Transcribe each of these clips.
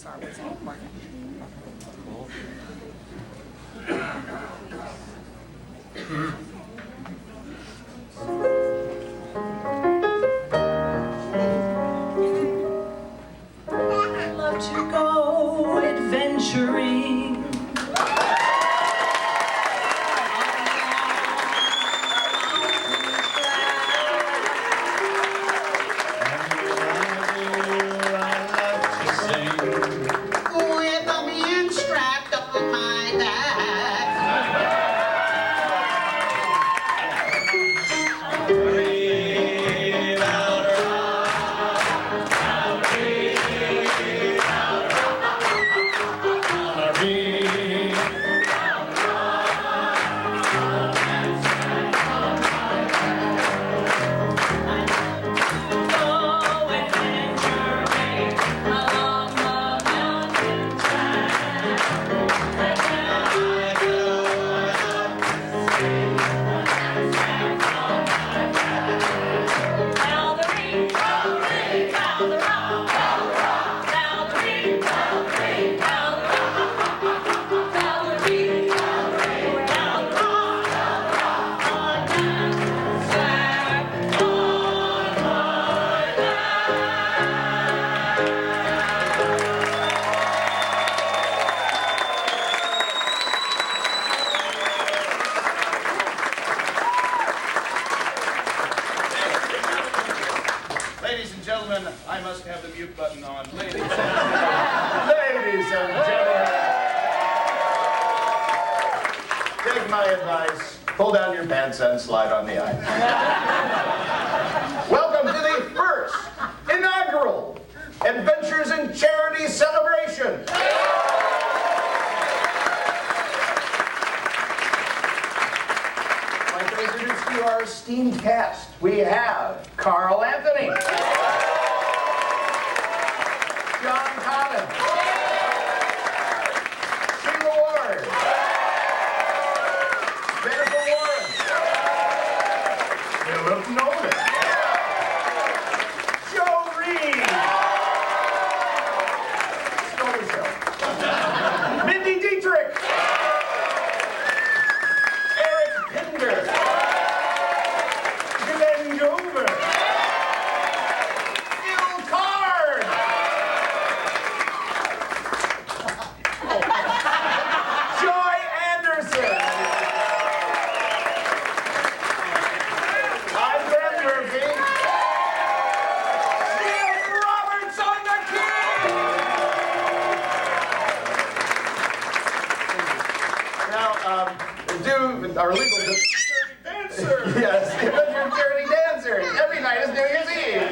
Sorry, it's all important. I love to go adventuring. I must have the mute button on. Ladies and gentlemen, take my advice, pull down your pants and slide on the ice. Welcome to the first inaugural Adventures in Charity celebration. I'd like to introduce to you our esteemed cast. We have Karl Anthony, Connon, Sheila Ward, Jennifer Warren, Philip Nolen, Joe Reed, Mindy Dietterick, Pinder, Gover, our legal dancer. Yes, your charity dancers. Every night is New Year's Eve.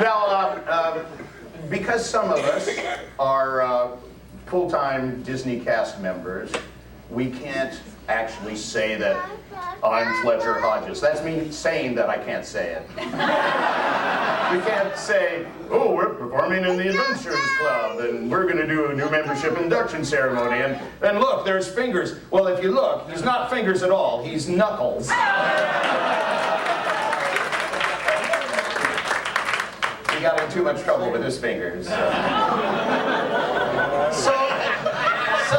Now, because some of us are full-time Disney cast members, we can't actually say that I'm Fletcher Hodges. That's me saying that I can't say it. We can't say, oh, we're performing in the Adventures Club, and we're going to do a new membership induction ceremony, and look, there's Fingers. Well, if you look, he's not Fingers at all, he's Knuckles. He got in too much trouble with his fingers. So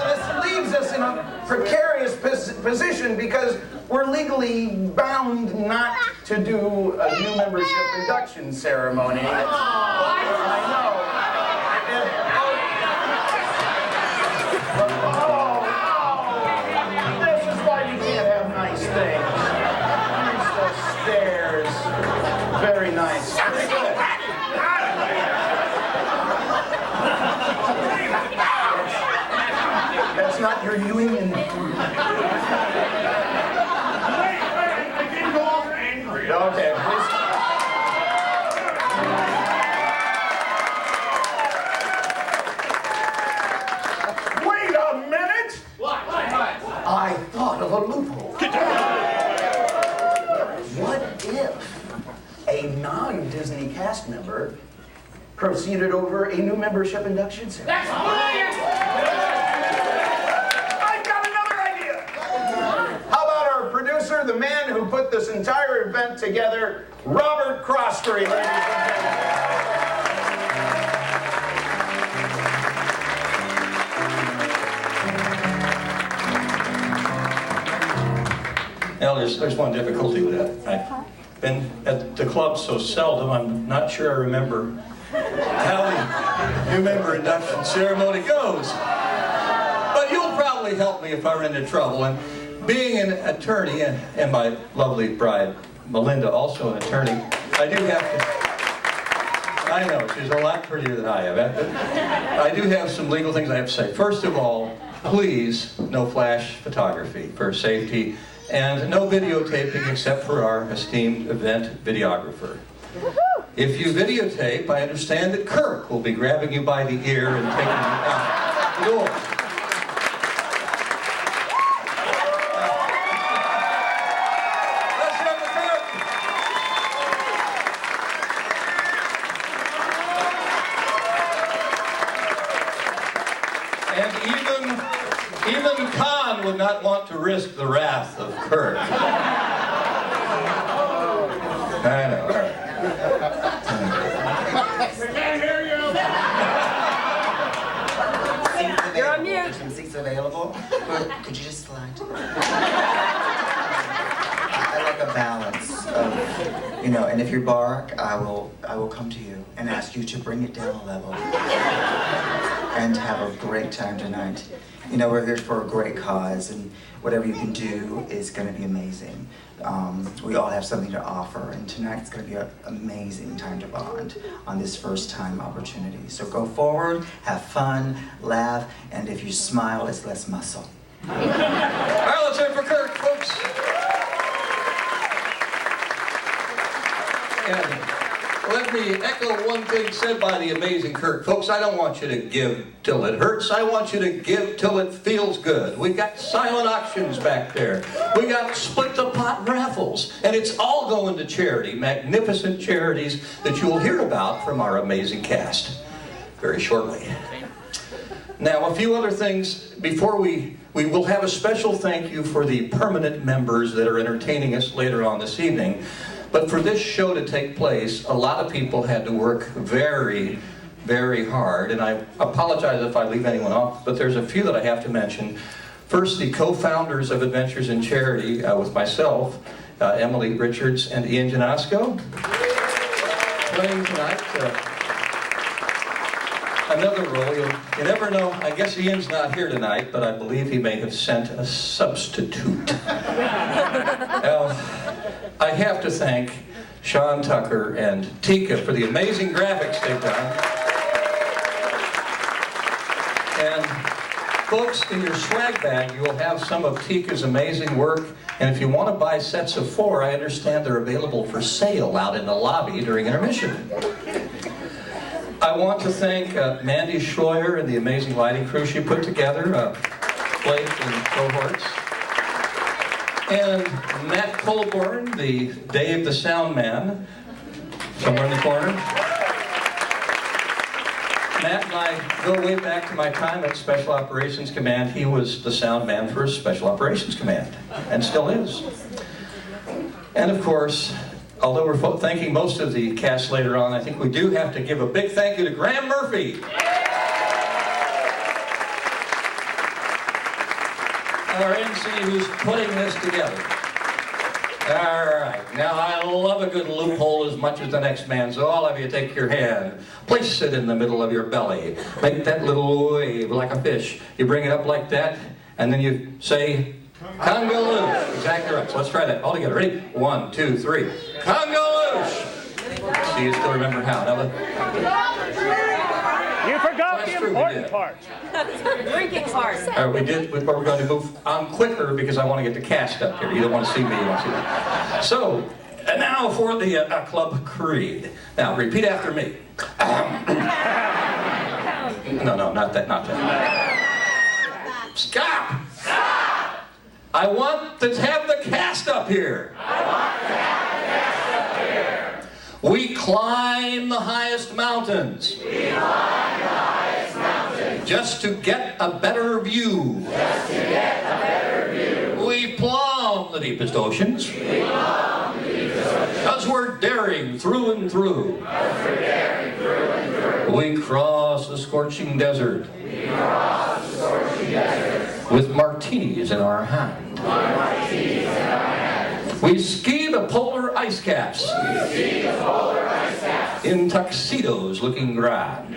this leaves us in a precarious position because we're legally bound not to do a new membership induction ceremony. I know. This is why you can't have nice things. Nice stairs. Very nice. Very good. That's not your union. Okay, please. Wait a minute! What? I thought of a loophole. What if a non-Disney cast member proceeded over a new membership induction ceremony? That's brilliant! I've got another idea! How about our producer, the man who put this entire event together, Robert Croskery, ladies and gentlemen. Well, there's one difficulty with that. I've been at the club so seldom, I'm not sure I remember how the new member induction ceremony goes. But you'll probably help me if I run into trouble. And being an attorney, and my lovely bride, Melinda, also an attorney, I do have to, I know, she's a lot prettier than I am. I do have some legal things I have to say. First of all, please, no flash photography for safety, and no videotaping except for our esteemed event videographer. If you videotape, I understand that Kirk will be grabbing you by the ear and taking you out the door. Let's have the Kirk. And even Conn would not want to risk the wrath of Kirk. I know. You're on mute. Some seats available. Could you just slide to the I like a balance of, you know, and if you bark, I will come to you and ask you to bring it down a level and have a great time tonight. You know, we're here for a great cause, and whatever you can do is going to be amazing. We all have something to offer, and tonight's going to be an amazing time to bond on this first-time opportunity. So go forward, have fun, laugh, and if you smile, it's less muscle. All right, let's hear it for Kirk, folks. And let me echo one thing said by the amazing Kirk. Folks, I don't want you to give till it hurts. I want you to give till it feels good. We got silent auctions back there. We got split the pot raffles. And it's all going to charity, magnificent charities that you will hear about from our amazing cast very shortly. Now, a few other things before we will have a special thank you for the permanent members that are entertaining us later on this evening. But for this show to take place, a lot of people had to work very, very hard. And I apologize if I leave anyone off, but there's a few that I have to mention. First, the co-founders of Adventures in Charity with myself, Emily Richards and Ian Janasco. Playing tonight another role. You never know. I guess Ian's not here tonight, but I believe he may have sent a substitute. I have to thank Sean Tucker and Tika for the amazing graphics they've done. And folks, in your swag bag, you will have some of Tika's amazing work. And if you want to buy sets of 4, I understand they're available for sale out in the lobby during intermission. I want to thank Mandy Schroyer and the amazing lighting crew she put together, Blake and cohorts. And Matt Colborn, the Dave the Sound Man, somewhere in the corner. Matt and I go way back to my time at Special Operations Command. He was the sound man for Special Operations Command, and still is. And of course, although we're thanking most of the cast later on, I think we do have to give a big thank you to Graham Murphy. Our MC who's putting this together. All right, now I love a good loophole as much as the next man, so all of you take your hand, place it in the middle of your belly, make that little wave like a fish. You bring it up like that, and then you say, Kungaloosh. Exactly right, so let's try that all together. Ready? 1, 2, 3. Kungaloosh. See, you still remember how. Now, you forgot the important part. Drinking part. we did, but we're going to move on quicker because I want to get the cast up here. You don't want to see me, you want to see me. So, and now for the Club Creed. Now, repeat after me. No, not that. Stop! I want to have the cast up here. We climb the highest mountains. Just to get a better view. We plumb the deepest oceans. Because we're daring through and through. We cross the scorching desert. With martinis in our hand. We ski the polar ice caps. In tuxedos looking grand.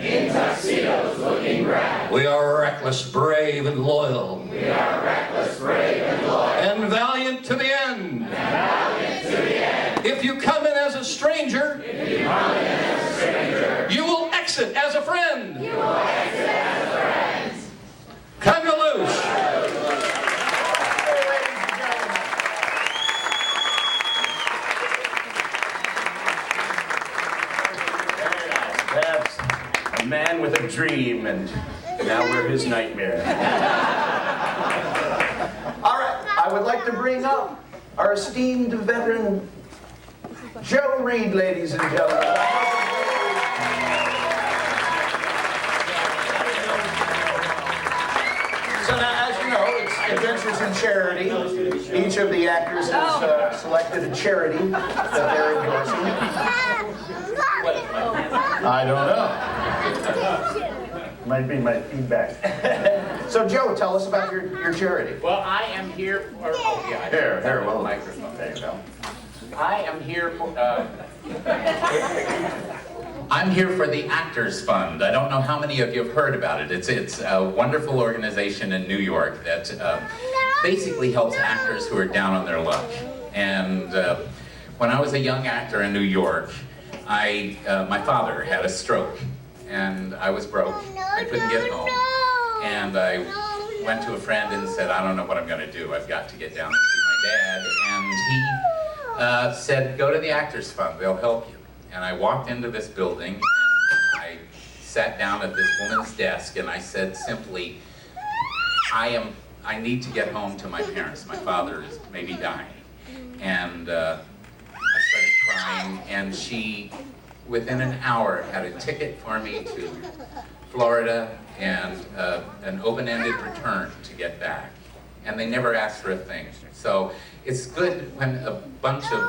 We are reckless, brave, and loyal. And valiant to the end. If you come in as a stranger, you will exit as a friend. Kungaloosh. That's a man with a dream, and now we're his nightmare. All right, I would like to bring up our esteemed veteran, Joe Reed, ladies and gentlemen. So now, as you know, it's Adventures in Charity. Each of the actors has selected a charity that they're endorsing. I don't know. Might be my feedback. So, Joe, tell us about your charity. Well, I am here for... Oh, yeah. Here, well, microphone. There you go. I am here for... I'm here for the Actors Fund. I don't know how many of you have heard about it. It's a wonderful organization in New York that basically helps actors who are down on their luck. And when I was a young actor in New York, my father had a stroke, and I was broke. I couldn't get home. And I went to a friend and said, I don't know what I'm going to do. I've got to get down and see my dad. And he said, go to the Actors Fund. They'll help you. And I walked into this building, and I sat down at this woman's desk, and I said simply, I need to get home to my parents. My father is maybe dying. And I started crying, and she, within an hour, had a ticket for me to Florida and an open-ended return to get back. And they never asked for a thing. So it's good when a bunch of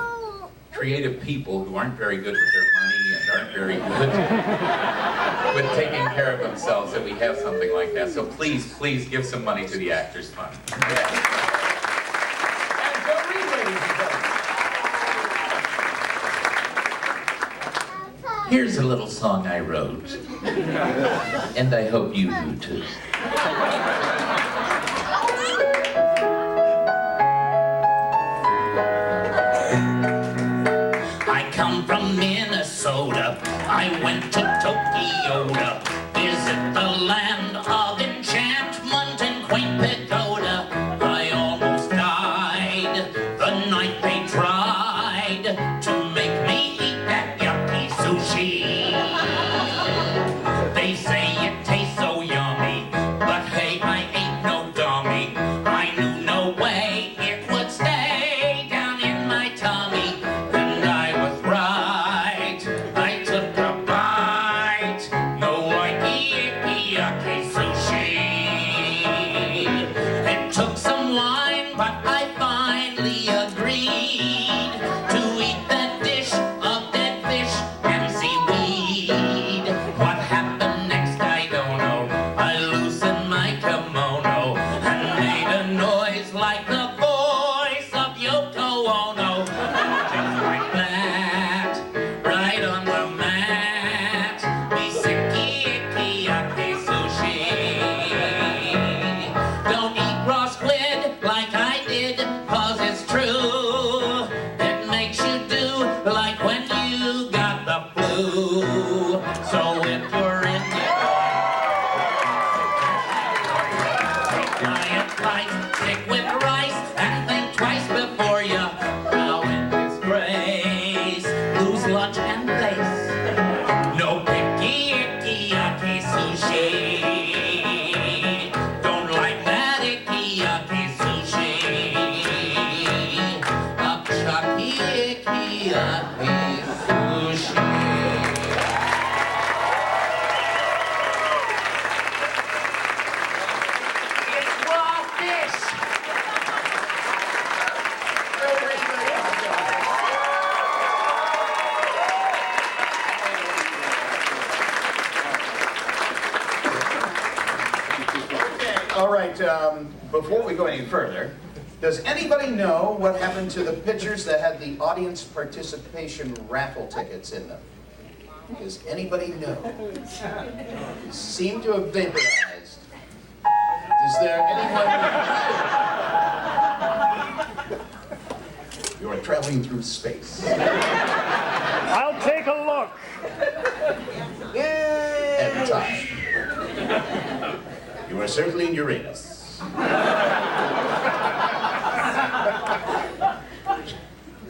creative people who aren't very good with their money and aren't very good with taking care of themselves that we have something like that. So please, please give some money to the Actors Fund. Here's a little song I wrote, and I hope you do too. I come from Minnesota, I went to Tokyo to visit the land of enchantment and quaint pagoda. I almost died the night they tried to make me eat that yucky sushi. They say it tastes so yummy, but hey, I ain't no dummy. I knew no way it would stay down in my tummy. And I was right, I took a bite. No icky, yucky sushi. It took some wine, but I finally agreed to eat that dish of dead fish and seaweed. What happened next, I don't know. I loosened my kimono and made a noise like the voice of Yoko Ono. Just like that, right on the mat. We sicky, icky, yucky sushi. Don't eat raw squid like I did, 'cause it's true. It makes you do like when you got the flu. So if you're in giant bites, stick with rice and think twice before you bow in disgrace. Lose lunch and place. No picky, icky, yucky sushi. Don't like that icky, yucky sushi. A chucky, icky, yucky sushi. It's raw fish. All right, before we go any further, Does anybody know what happened to the pictures that had the audience participation raffle tickets in them? Does anybody know? They seem to have vaporized. Is there anyone? You are traveling through space. I'll take a look. Every time. You are circling Uranus.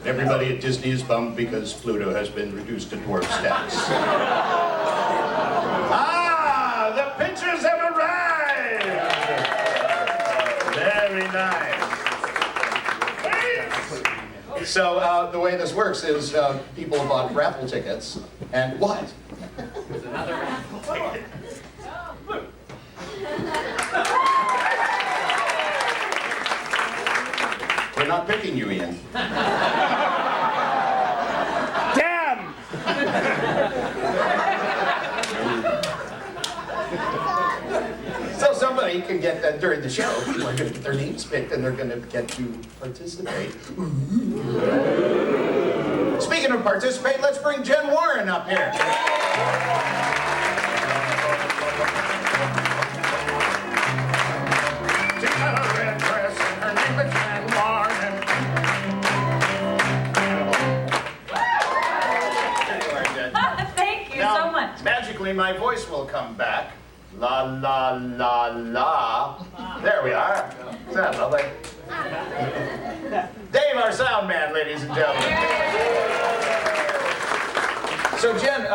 Everybody at Disney is bummed because Pluto has been reduced to dwarf status. Ah, the pictures have arrived! Very nice. So the way this works is people have bought raffle tickets, and what? There's another raffle ticket. We're not picking you, Ian. Damn! So somebody can get that during the show. People are going to get their names picked and they're going to get to participate. Speaking of participate, let's bring Jen Warren up here. She's got a red dress and her name is Jen Warren. Thank you Now, so much. magically, my voice will come back. La, la, la, la. There we are. Isn't that lovely? Dave, our sound man, ladies and gentlemen. So, Jen,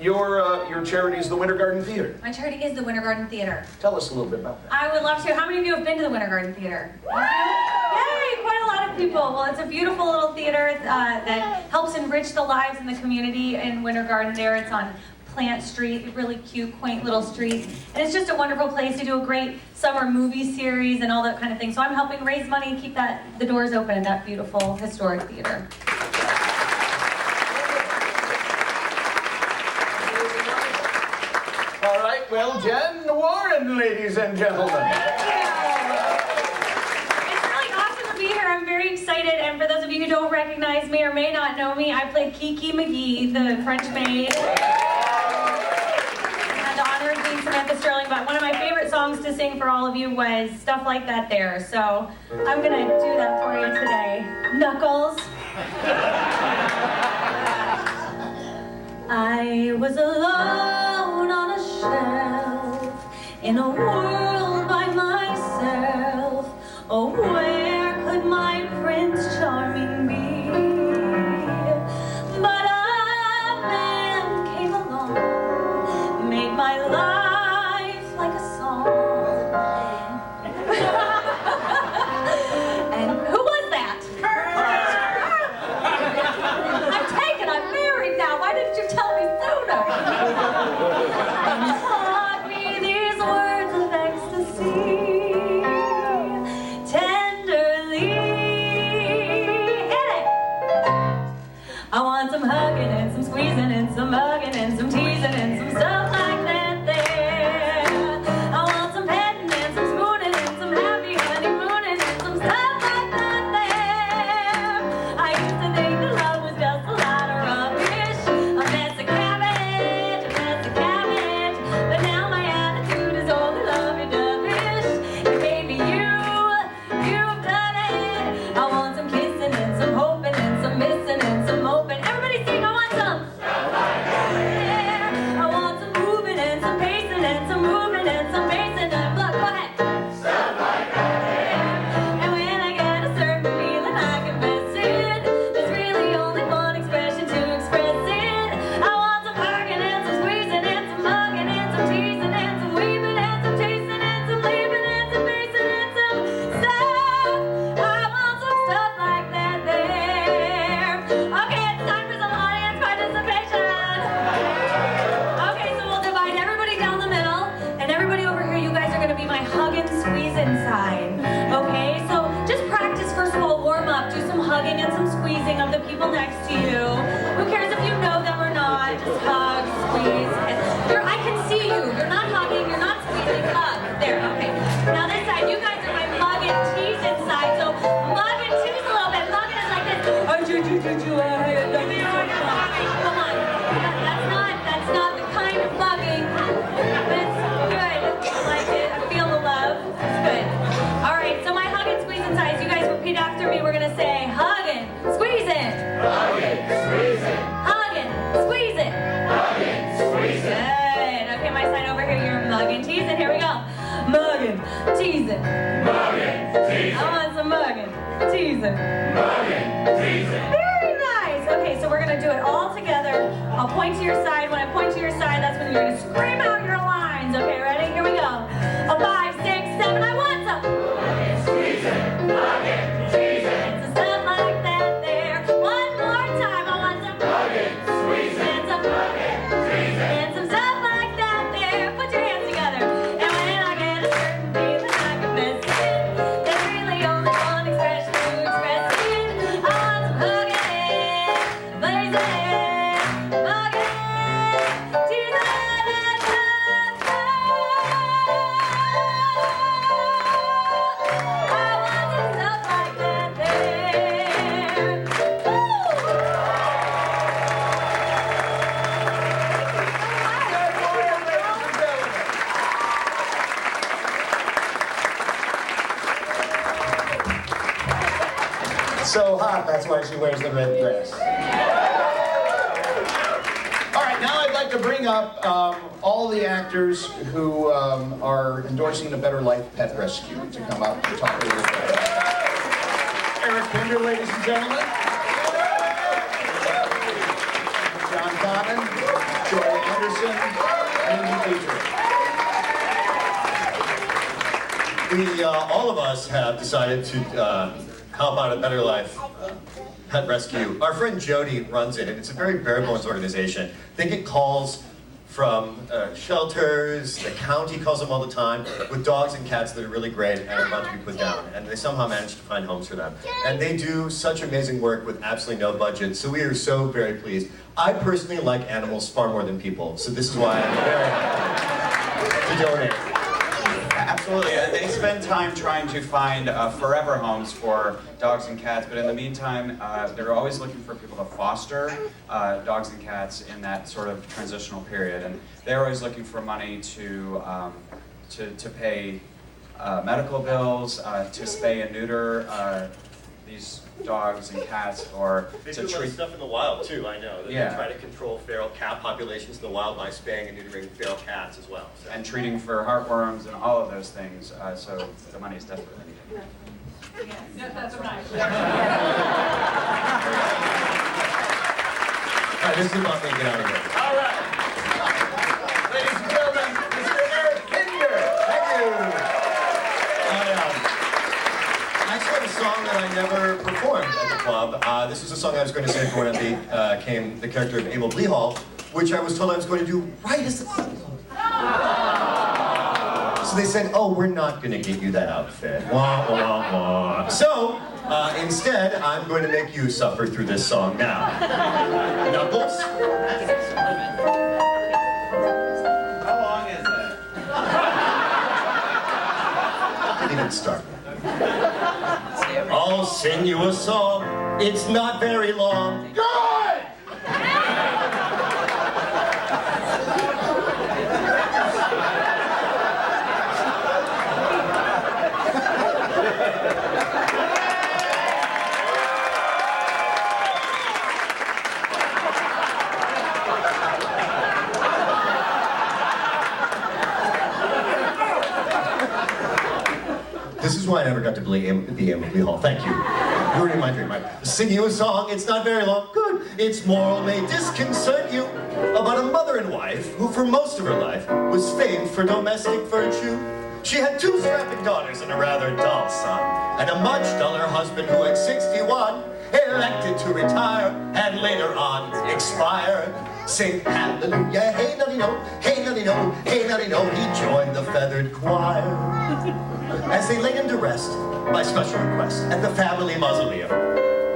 your charity is the Winter Garden Theater. My charity is the Winter Garden Theater. Tell us a little bit about that. I would love to. How many of you have been to the Winter Garden Theater? Yay, quite a lot of people. Well, it's a beautiful little theater that helps enrich the lives in the community in Winter Garden there. It's on Plant Street, a really cute, quaint little street. And it's just a wonderful place to do a great summer movie series and all that kind of thing. So I'm helping raise money and keep the doors open in that beautiful historic theater. All right, well, Jen Warren, ladies and gentlemen. It's really awesome to be here. I'm very excited. And for those of you who don't recognize me or may not know me, I played Kiki McGee, the French maid. And the honor of being Samantha Sterling. But one of my favorite songs to sing for all of you was Stuff Like That There. So I'm going to do that for you today. Knuckles. I was alone on a shelf in a world by myself. Oh, where could my Prince Charming be? But a man came along, made my life like a song. And who was that? I'm taken, I'm married now. Why didn't you tell me sooner? And taught me these words of exile. Good. Okay, my side over here, you're mugging, teasing. Here we go. Mugging, teasing. Mugging, teasing. I want some mugging, teasing. Mugging, teasing. Very nice. Okay, so we're gonna do it all together. I'll point to your side. When I point to your side, that's when you're gonna scream out your lines. Okay, ready? Here we go. A 5, 6, 7. I want some. Mugging, teasing. Mugging, teasing. Some stuff like that there. One more time. I want some. Mugging, squeezing. And some. Mugging, teasing. And some stuff like that there. Put your hands together. And when I get a certain feeling, I confess it. There's really only one expression to express it. I want some hugging, blazing, mugging, teasing, and I want some stuff like that there. So hot, that's why she wears the red dress. All right, now I'd like to bring up all the actors who are endorsing the Better Life Pet Rescue to come up and talk a little bit. Pinder, ladies and gentlemen. John Connon, Joy Anderson, and Dietterick. We, all of us have decided to help out at Better Life Pet Rescue. Our friend Jody runs it, and it's a very bare bones organization. They get calls from shelters, the county calls them all the time, with dogs and cats that are really great and are about to be put down. And they somehow manage to find homes for them. And they do such amazing work with absolutely no budget, so we are so very pleased. I personally like animals far more than people, so this is why I'm very happy to donate. Absolutely. They spend time trying to find forever homes for dogs and cats, but in the meantime, they're always looking for people to foster dogs and cats in that sort of transitional period. And they're always looking for money to pay medical bills, to spay and neuter these dogs and cats, or They to do a lot of treat. stuff in the wild too, I know. Yeah. They try to control feral cat populations in the wild by spaying and neutering feral cats as well. So. And treating for heartworms and all of those things, so the money is desperately needed. Yes, that's right. All right, this is about me. Get out of here. All right. Ladies and gentlemen, Mr. Eric Pinder. Thank you. I actually have a song that I never performed at the club. This was a song I was going to sing for when I became the character of Abel Bleehall, which I was told I was going to do right as the club. So they said, oh, we're not going to get you that outfit. Wah, wah, wah. So, instead, I'm going to make you suffer through this song now. Knuckles? How long is it? Didn't even start. I'll sing you a song. It's not very long. Good! This is why I never got to be Emily Hall. Thank you. You're ruining my dream. I'll sing you a song. It's not very long. Good. Its moral may disconcert you about a mother and wife who, for most of her life, was famed for domestic virtue. She had 2 strapping daughters and a rather dull son, and a much duller husband who, at 61, elected to retire and later on expire. Sing hallelujah, hey nutty no, hey nutty no, hey nutty no. He joined the feathered choir as they laid him to rest by special request at the family mausoleum.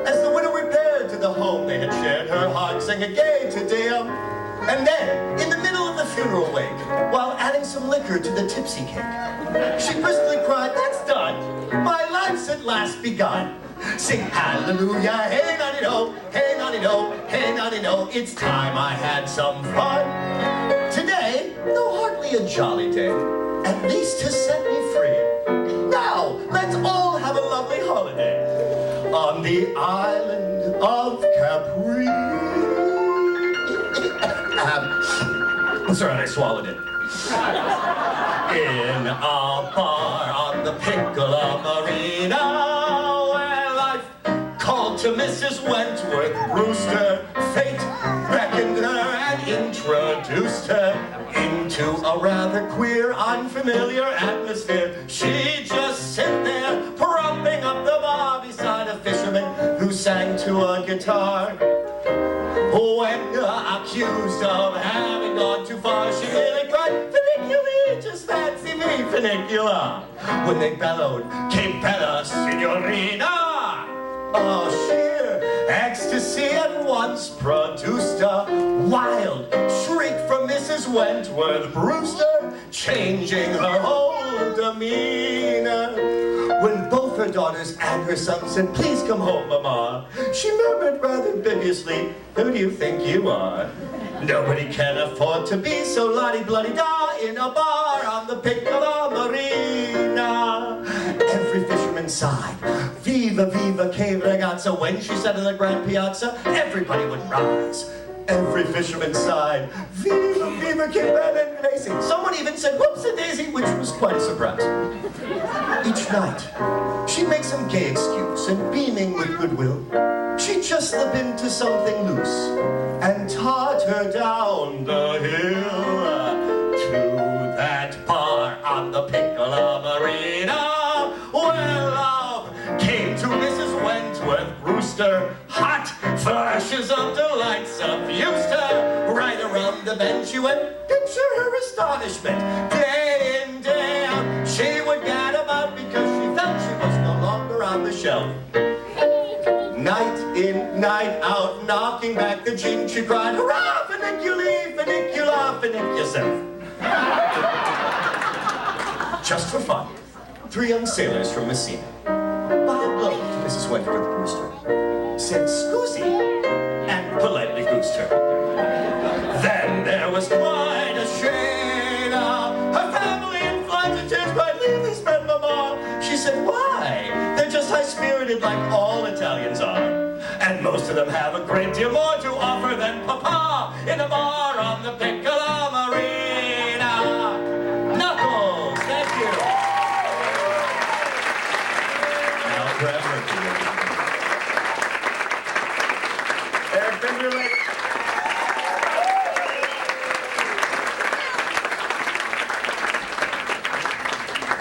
As the widow repaired to the home they had shared, her heart sang a gay Te Deum. And then, in the middle of the funeral wake, while adding some liquor to the tipsy cake, she briskly cried, "That's done! My life's at last begun!" Sing hallelujah, hey nutty no, hey nutty no, hey nutty no. It's time I had some fun. Today, though hardly a jolly day, at least to set me free. Now, let's all have a lovely holiday on the island of Capri. That's right, I swallowed it. In a bar on the Piccola Marina, where life called to Mrs. Wentworth Brewster, fate beckoned her and introduced her into a rather queer, unfamiliar atmosphere. She'd just sit there, propping up the bar beside a fisherman who sang to a guitar. When accused of having gone too far, she nearly cried, "Funiculi, just fancy me, Funicula!" When they bellowed, "Que bella signorina!" Oh, sheer ecstasy at once produced a wild shriek from Mrs. Wentworth Brewster, changing her whole demeanor. When both her daughters and her son said, "Please come home, Mama," she murmured rather bibiously, "Who do you think you are? Nobody can afford to be so lottie-bloody-da in a bar on the Piccola Marina." Every fisherman sighed, "Viva, viva, che ragazza." When she said in the Grand Piazza, everybody would rise. Every fisherman sighed, "Viva, viva, che bella daisy." Someone even said, "Whoops-a-daisy," which was quite a surprise. Each night, she'd make some gay excuse, and beaming with goodwill, she'd just slip into something loose and totter down the hill to that bar on the Piccola Marina, where love came to Mrs. Wentworth Brewster. Hot flashes of delight suffused her. Right around the bend she went, picture her astonishment. Day in, day out, she would gad about because she felt she was no longer on the shelf. Night in, night out, knocking back the gin, she cried, "Hurrah, Funiculi, Funicula, Funic yourself." Just for fun, 3 young sailors from Messina bowed low to Mrs. Wentworth Brewster, said "Scusi," and politely goosed her. Then there was quite a Sheila. Her family in floods and tears cried, "Leave these men, Mama." She said, "Why? They're just high-spirited like all Italians are. And most of them have a great deal more to offer than Papa in a bar on the Piccola Marina." Knuckles, thank you. Now grab her. Eric Binderlick.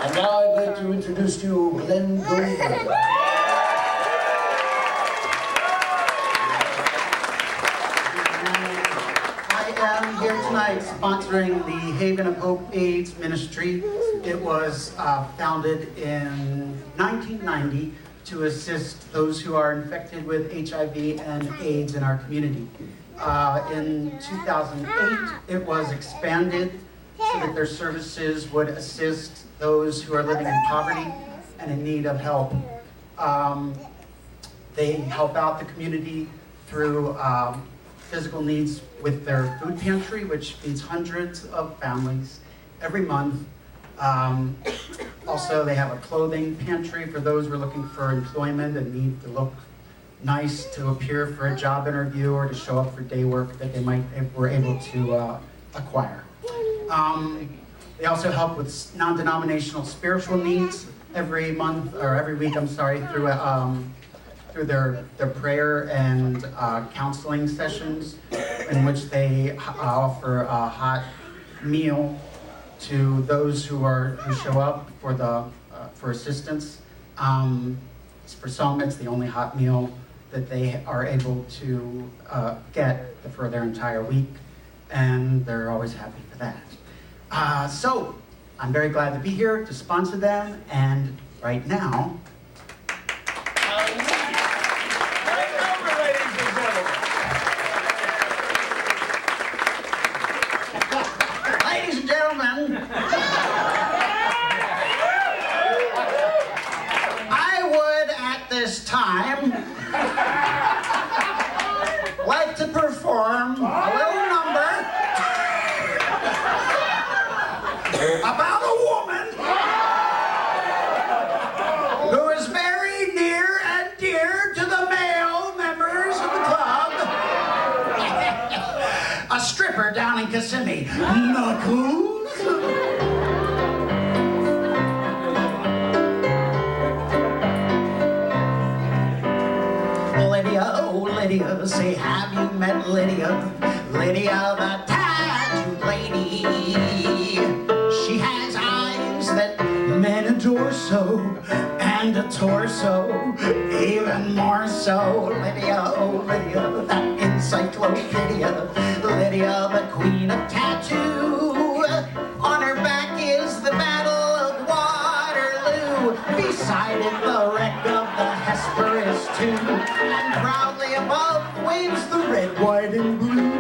And now I'd like to introduce to you Glenn Gover. I am here tonight sponsoring the Haven of Hope AIDS Ministry. It was founded in 1990 to assist those who are infected with HIV and AIDS in our community. In 2008, it was expanded so that their services would assist those who are living in poverty and in need of help. They help out the community through physical needs with their food pantry, which feeds hundreds of families every month. Also, they have a clothing pantry for those who are looking for employment and need to look nice to appear for a job interview or to show up for day work that they were able to acquire. They also help with non-denominational spiritual needs every month, or every week, I'm sorry, through their prayer and counseling sessions, in which they offer a hot meal to those who show up for assistance. For some, it's the only hot meal that they are able to get for their entire week, and they're always happy for that. So, I'm very glad to be here to sponsor them, and right now, ladies and gentlemen, I would at this time like to perform a little number about a woman who is very near and dear to the male members of the club. A stripper down down in Kissimmee. Knuckles. Lydia, oh Lydia, say have you met Lydia? Lydia the tattooed lady. She has eyes that men adore so, and a torso even more so. Lydia, oh Lydia, that encyclopedia. Lydia, the queen of tattoo. On her back is the Battle of Waterloo. Beside it, the wreck of the Hesperus too. And proudly above waves the red, white, and blue.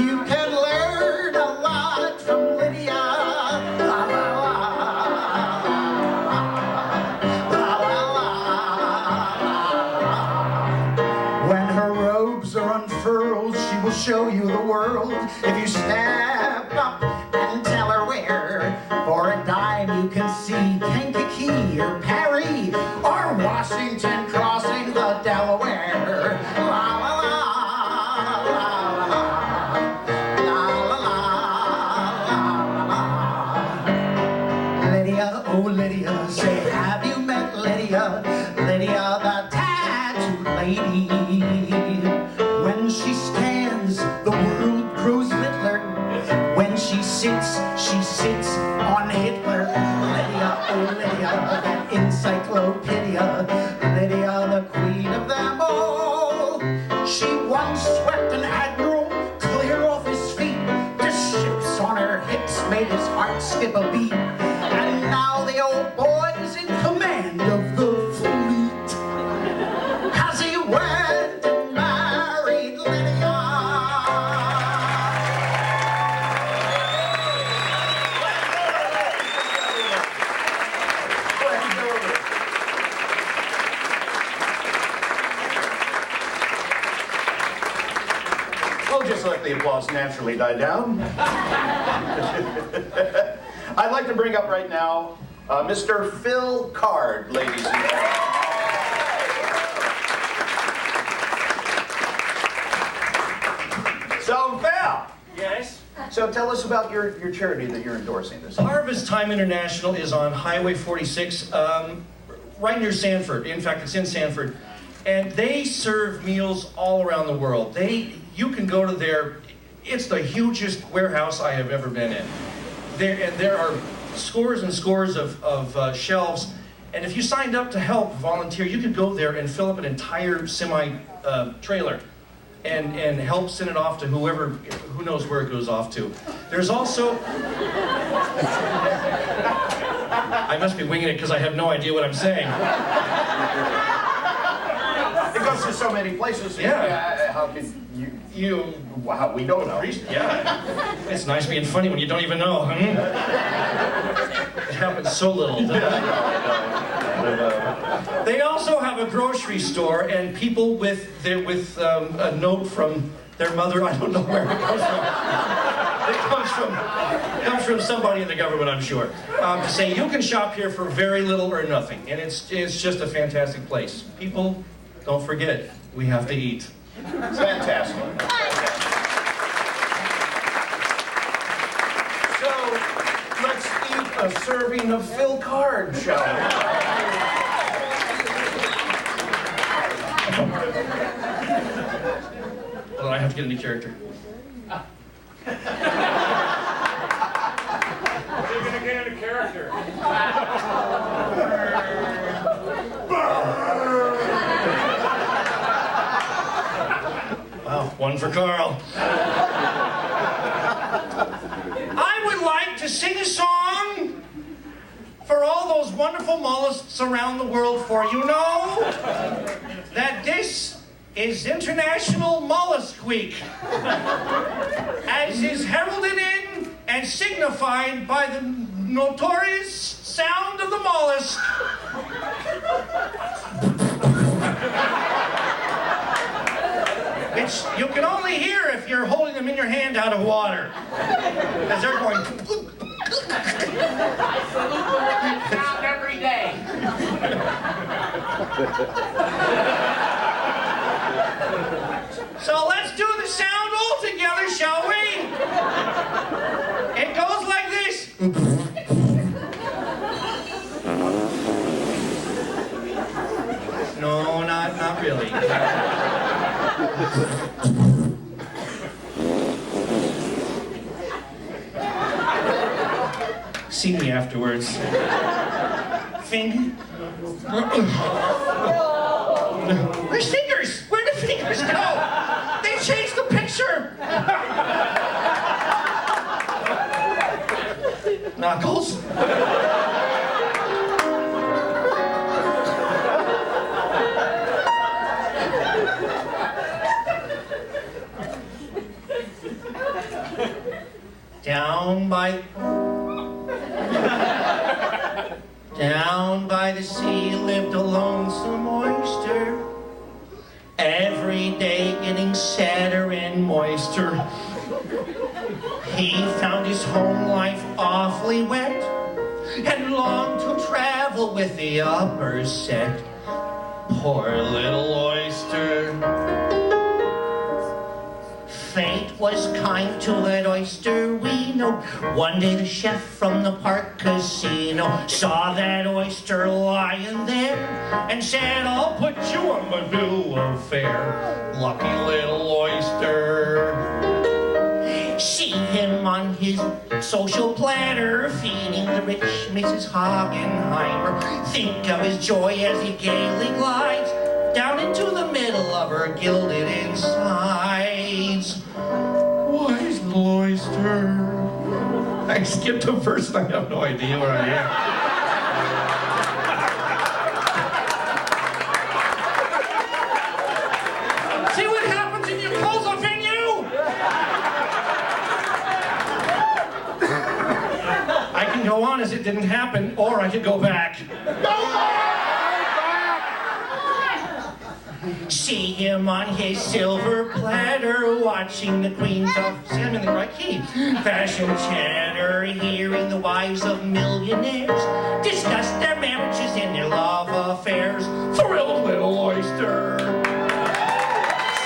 You can learn a lot from Lydia. La, la, la, la, la, la. When her robes are unfurled, she will show you the world. If you step up and tell her where, for a dime you can see Kankakee or Paris or Washington crossing the Delaware. La la la, la la la, la la la. Lydia, oh Lydia, say have you met Lydia? Lydia the tattooed lady. When she stands, the world grows littler. When she sits on Hitler. Lydia, oh Lydia, that encyclopedia. Lydia, the queen of them all. She once swept an admiral clear off his feet. The ships on her hips made his heart skip a beat. And now the old boy's in command of the fleet. 'Cause he went and married Lydia. We'll just let the applause naturally die down. I'd like to bring up right now Mr. Phil Card, ladies and gentlemen. So, Phil. Yes? So tell us about your charity that you're endorsing this. Harvest Time International is on Highway 46, right near Sanford. In fact, it's in Sanford. And they serve meals all around the world. You can go to it's the hugest warehouse I have ever been in. There are scores and scores of shelves. And if you signed up to help volunteer, you could go there and fill up an entire semi-trailer. And help send it off to whoever, who knows where it goes off to. There's also, I must be winging it because I have no idea what I'm saying. It goes to so many places. Yeah. How could you? Wow, we don't know. Yeah. It's nice being funny when you don't even know. It happens so little. They also have a grocery store and people with a note from their mother. I don't know where it comes from. It comes from somebody in the government, I'm sure. To say you can shop here for very little or nothing, and it's just a fantastic place. People, don't forget, we have to eat. Fantastic. So let's eat a serving of Phil Card, shall we? Well, I have to get into character. You're gonna get into character. Wow, one for Karl. I would like to sing a song for all those wonderful mollusks around the world, for you know that this is International Mollusk Week, as is heralded in and signified by the notorious sound of the mollusk. Which you can only hear if you're holding them in your hand out of water. Because they're going... I salute that sound every day. So let's do the sound all together, shall we? No, not really. See me afterwards. Finger. Where's fingers? Where did fingers go? They changed the picture. Knuckles. Down by the sea lived a lonesome oyster, every day getting sadder and moister. He found his home life awfully wet and longed to travel with the upper set. Poor little oyster. Fate was kind to that oyster, we know. One day the chef from the park casino saw that oyster lying there and said, I'll put you on my bill of fare. Lucky little oyster. See him on his social platter, feeding the rich Mrs. Hoggenheimer. Think of his joy as he gaily glides down into the middle of her gilded insides. Wise little oyster. I skipped a verse and I have no idea where I am. See what happens if you pull something new? I can go on as it didn't happen, or I could go back. See him on his silver platter, watching the queens of... See, I'm in the right key. Fashion chatter, hearing the wives of millionaires discuss their marriages and their love affairs. Thrilled little oyster.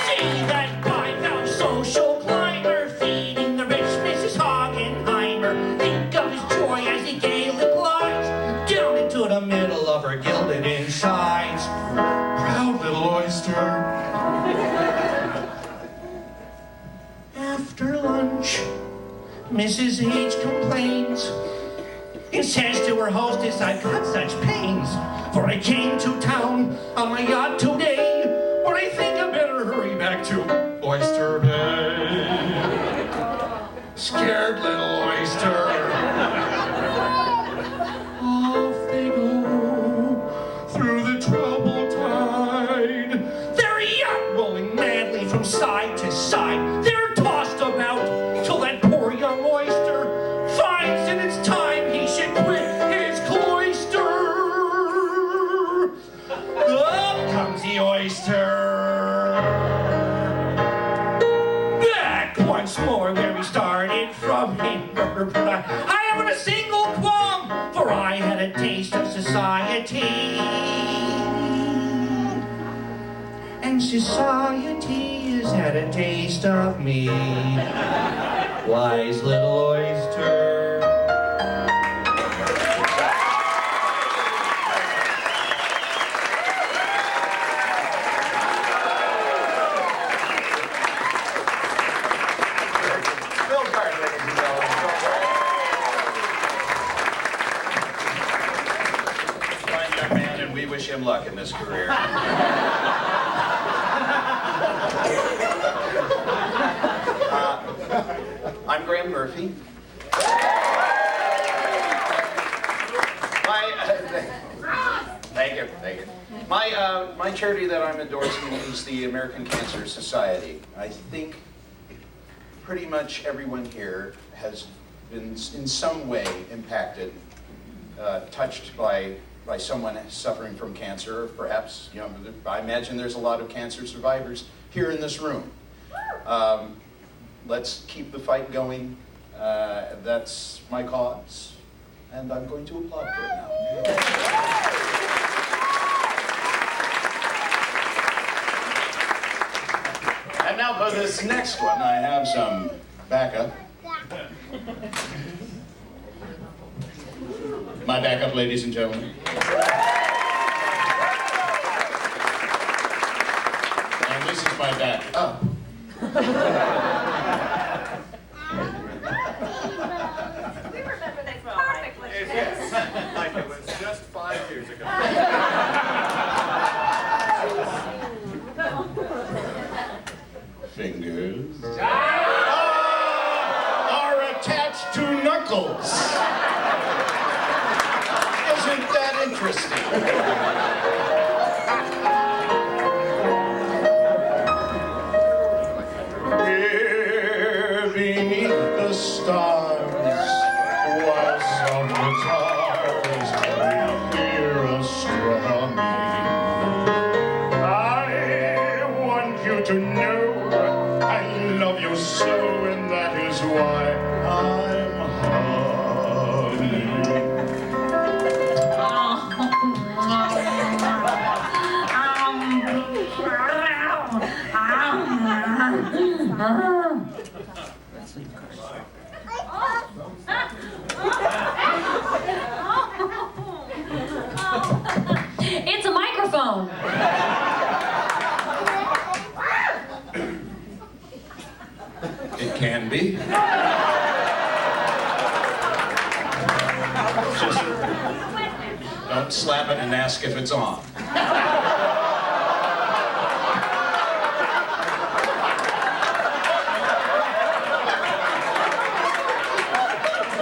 See that five-pound social climber feeding the rich Mrs. Hoggenheimer. Think of his joy as he gaily glides down into the middle of her gilded insides. Proud little oyster. After lunch, Mrs. H complains and says to her hostess, I've got such pains, for I came to town on my yacht today, but I think I better hurry back to Oyster Bay. Scared little oyster. Off they go through the troubled tide, their yacht rolling madly from side to side. They're tossed about till that poor young oyster finds that it's time he should quit his cloister. Up comes the oyster, back once more where we started from. I haven't a single qualm, for I had a taste of society, and society has had a taste of me. Wise little oyster. Bill Karl, ladies and gentlemen. Fine young man, and we wish him luck in this career. I'm Graham Murphy. Thank you. My charity that I'm endorsing is the American Cancer Society. I think pretty much everyone here has been in some way impacted, touched by someone suffering from cancer, or perhaps, I imagine there's a lot of cancer survivors here in this room. Let's keep the fight going. That's my cause, and I'm going to applaud for it now. And now for this next one, I have some backup. My backup, ladies and gentlemen. And this is my backup. We remember that perfectly. Like it was just 5 years ago. Fingers are attached to knuckles. Isn't that interesting? Here beneath the stars, while some guitars hear a strumming, I want you to know I love you so, and that is why I'm hugging. It's a microphone. It can be. Just don't slap it and ask if it's on.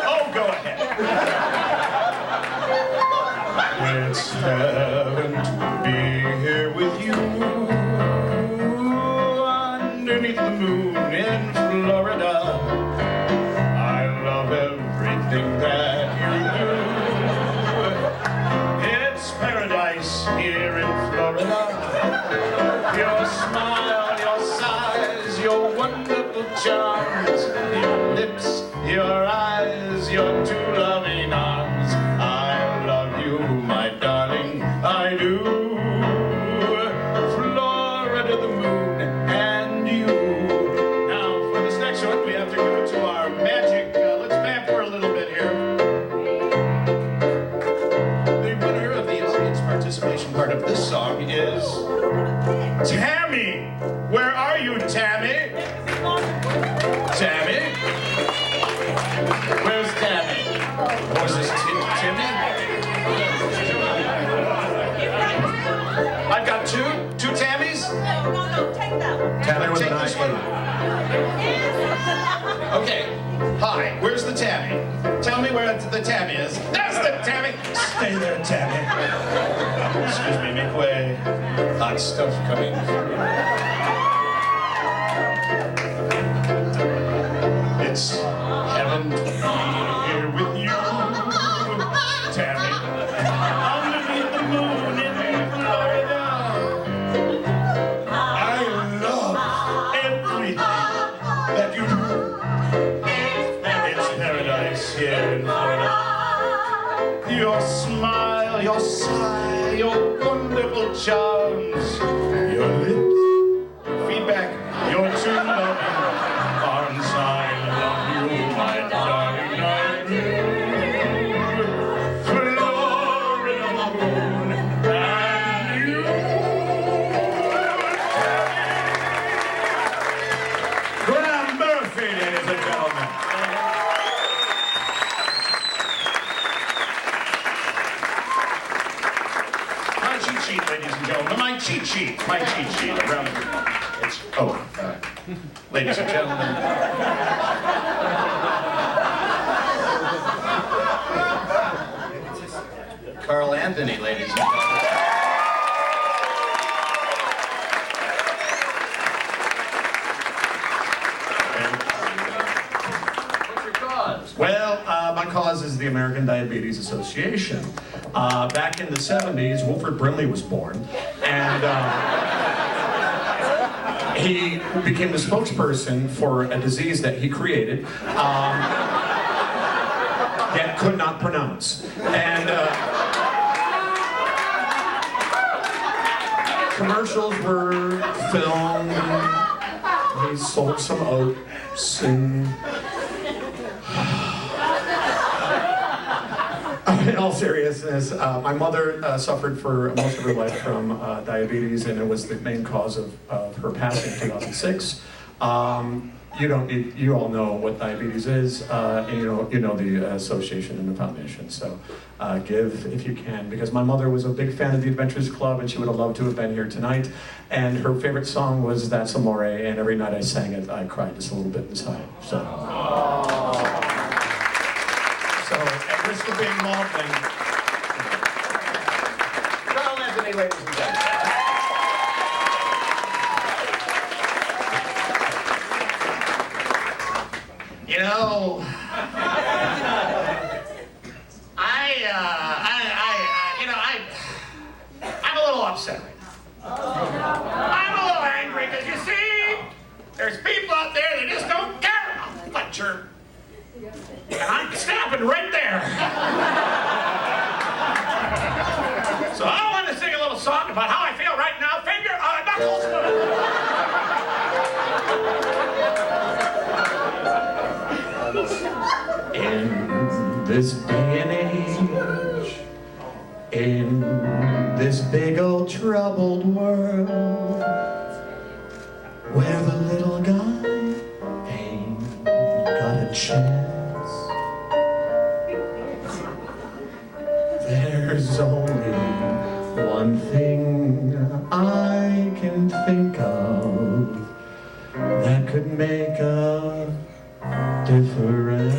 Oh, go ahead. It's heaven to be here with you underneath the moon in Florida. I love everything that you do. It's paradise here in Florida. Your smile, your sighs, your wonderful charms, your lips, your eyes, your two loving arms. I love you, my darling, I do. Florida, the moon, and you. Now, for this next one, we have to go to our magic. Let's vamp for a little bit here. The winner of the audience participation part of this song is Tammy. Where are you, Tammy? Tammy? Where's Tammy? Oh, is this Timmy? I've got two Tammys? No, take that one. Tammy with Take an this one. Okay. Hi, where's the Tammy? Tell me where the Tammy is. There's the Tammy! Stay there, Tammy. Excuse me, make way. Hot stuff coming. It's heaven to be here with you, Tammy. Underneath the moon in Florida. I love everything that you do. It's paradise here in Florida. Your smile, your sigh, your wonderful charms, your lips, your feedback, your two loving arms. I love you, my darling, I do. Florida, the moon, and you. Graham Murphy, ladies and gentlemen. My cheat sheet, ladies and gentlemen. My cheat sheet. My cheat sheet. Around it's, ladies and gentlemen. Karl Anthony, ladies and gentlemen. What's your cause? Well, my cause is the American Diabetes Association. Back in the 70s, Wilfred Brimley was born, and he became the spokesperson for a disease that he created yet could not pronounce. And commercials were filmed, he sold some oats, and all seriousness, my mother suffered for most of her life from diabetes, and it was the main cause of her passing in 2006. You all know what diabetes is, and you know the association and the foundation. So give if you can, because my mother was a big fan of the Adventures Club, and she would have loved to have been here tonight. And her favorite song was "That's Amore," and every night I sang it, I cried just a little bit inside. So at risk of being maudlin, Karl Anthony, ladies and gentlemen. You know, I'm a little upset right now. I'm a little angry because you see, there's people out there that just don't care about lecture. And I'm snapping right there. So I want to sing a little song about how I feel right now. Finger, knuckles. in this day and age, in this big old troubled world, where the little guy ain't got a chance, there's only one thing I can think of that could make a difference.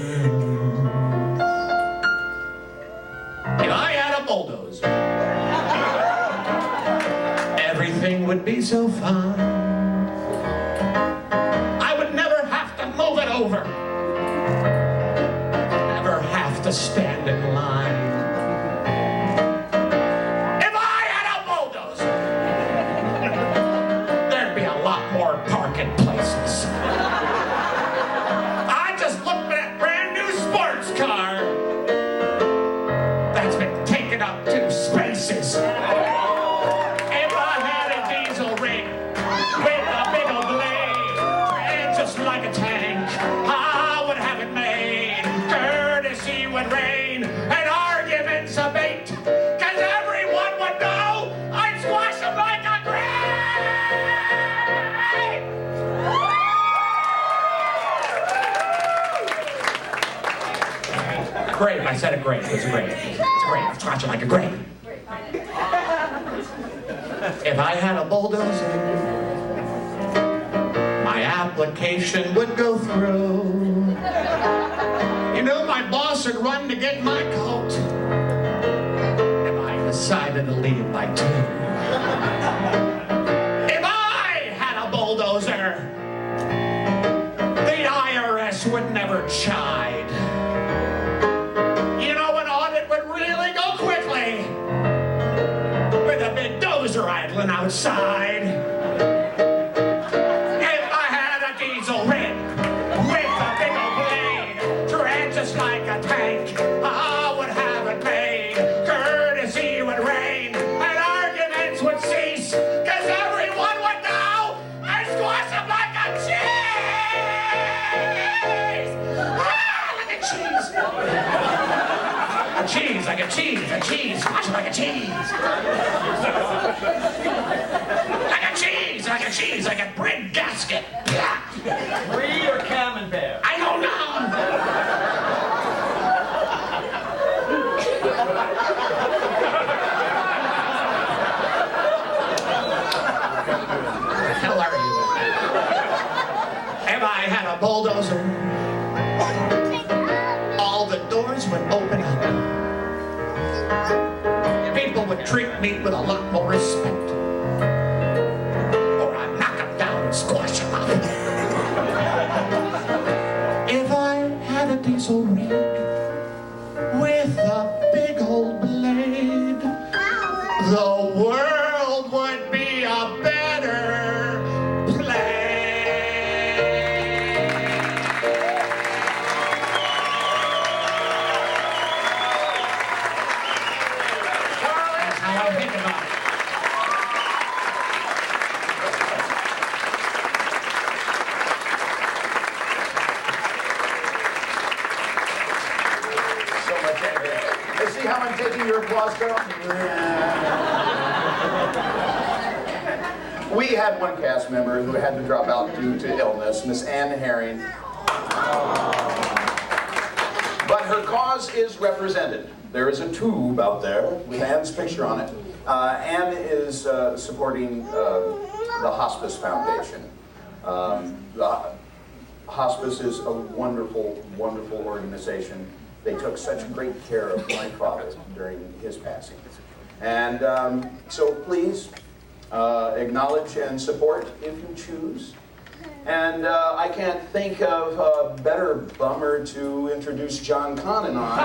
If I had a bulldozer, everything would be so fine. I would never have to move it over, never have to stand in line. If I had a bulldozer, there'd be a lot more parking places. I just looked at that brand new sports car that's been taken up 2 spaces. If I had a diesel rig with a big old blade and just like a tank, I would have it made. Courtesy would reign and arguments abate, 'cause everyone would know I'd squash them like a grape. Grape, I said a grape. It's a grape. It's a grape. Squash it like a grape. If I had a bulldozer, my application would go through. You know, my boss would run to get my coat if I decided to leave by 2. If I had a bulldozer, the IRS would never chide. You know, an audit would really go quickly with a big dozer idling outside. If I had a diesel rig with a big old blade, tread just like a tank, I would have it made. Courtesy would reign and arguments would cease, 'cause everyone would know I squash them like a cheese. Like a cheese. A cheese, like a cheese, a cheese, squash it like a cheese. Like a cheese, like a bread gasket. Brie or camembert? I don't know. What the hell are you? If I had a bulldozer, all the doors would open up. People would treat me with a lot more respect, or I'd knock them down and squash them up. If I had a diesel rig with a big old blade, the world would be a better place. That's how I think about it. see how I'm taking your applause, Karl? We had one cast member who had to drop out due to illness, Miss Ann Herring. But her cause is represented. There is a tube out there with Ann's picture on it. Ann is supporting the Hospice Foundation. The Hospice is a wonderful, wonderful organization. They took such great care of my father during his passing. And so please acknowledge and support if you choose. And I can't think of a better bummer to introduce John Connon on.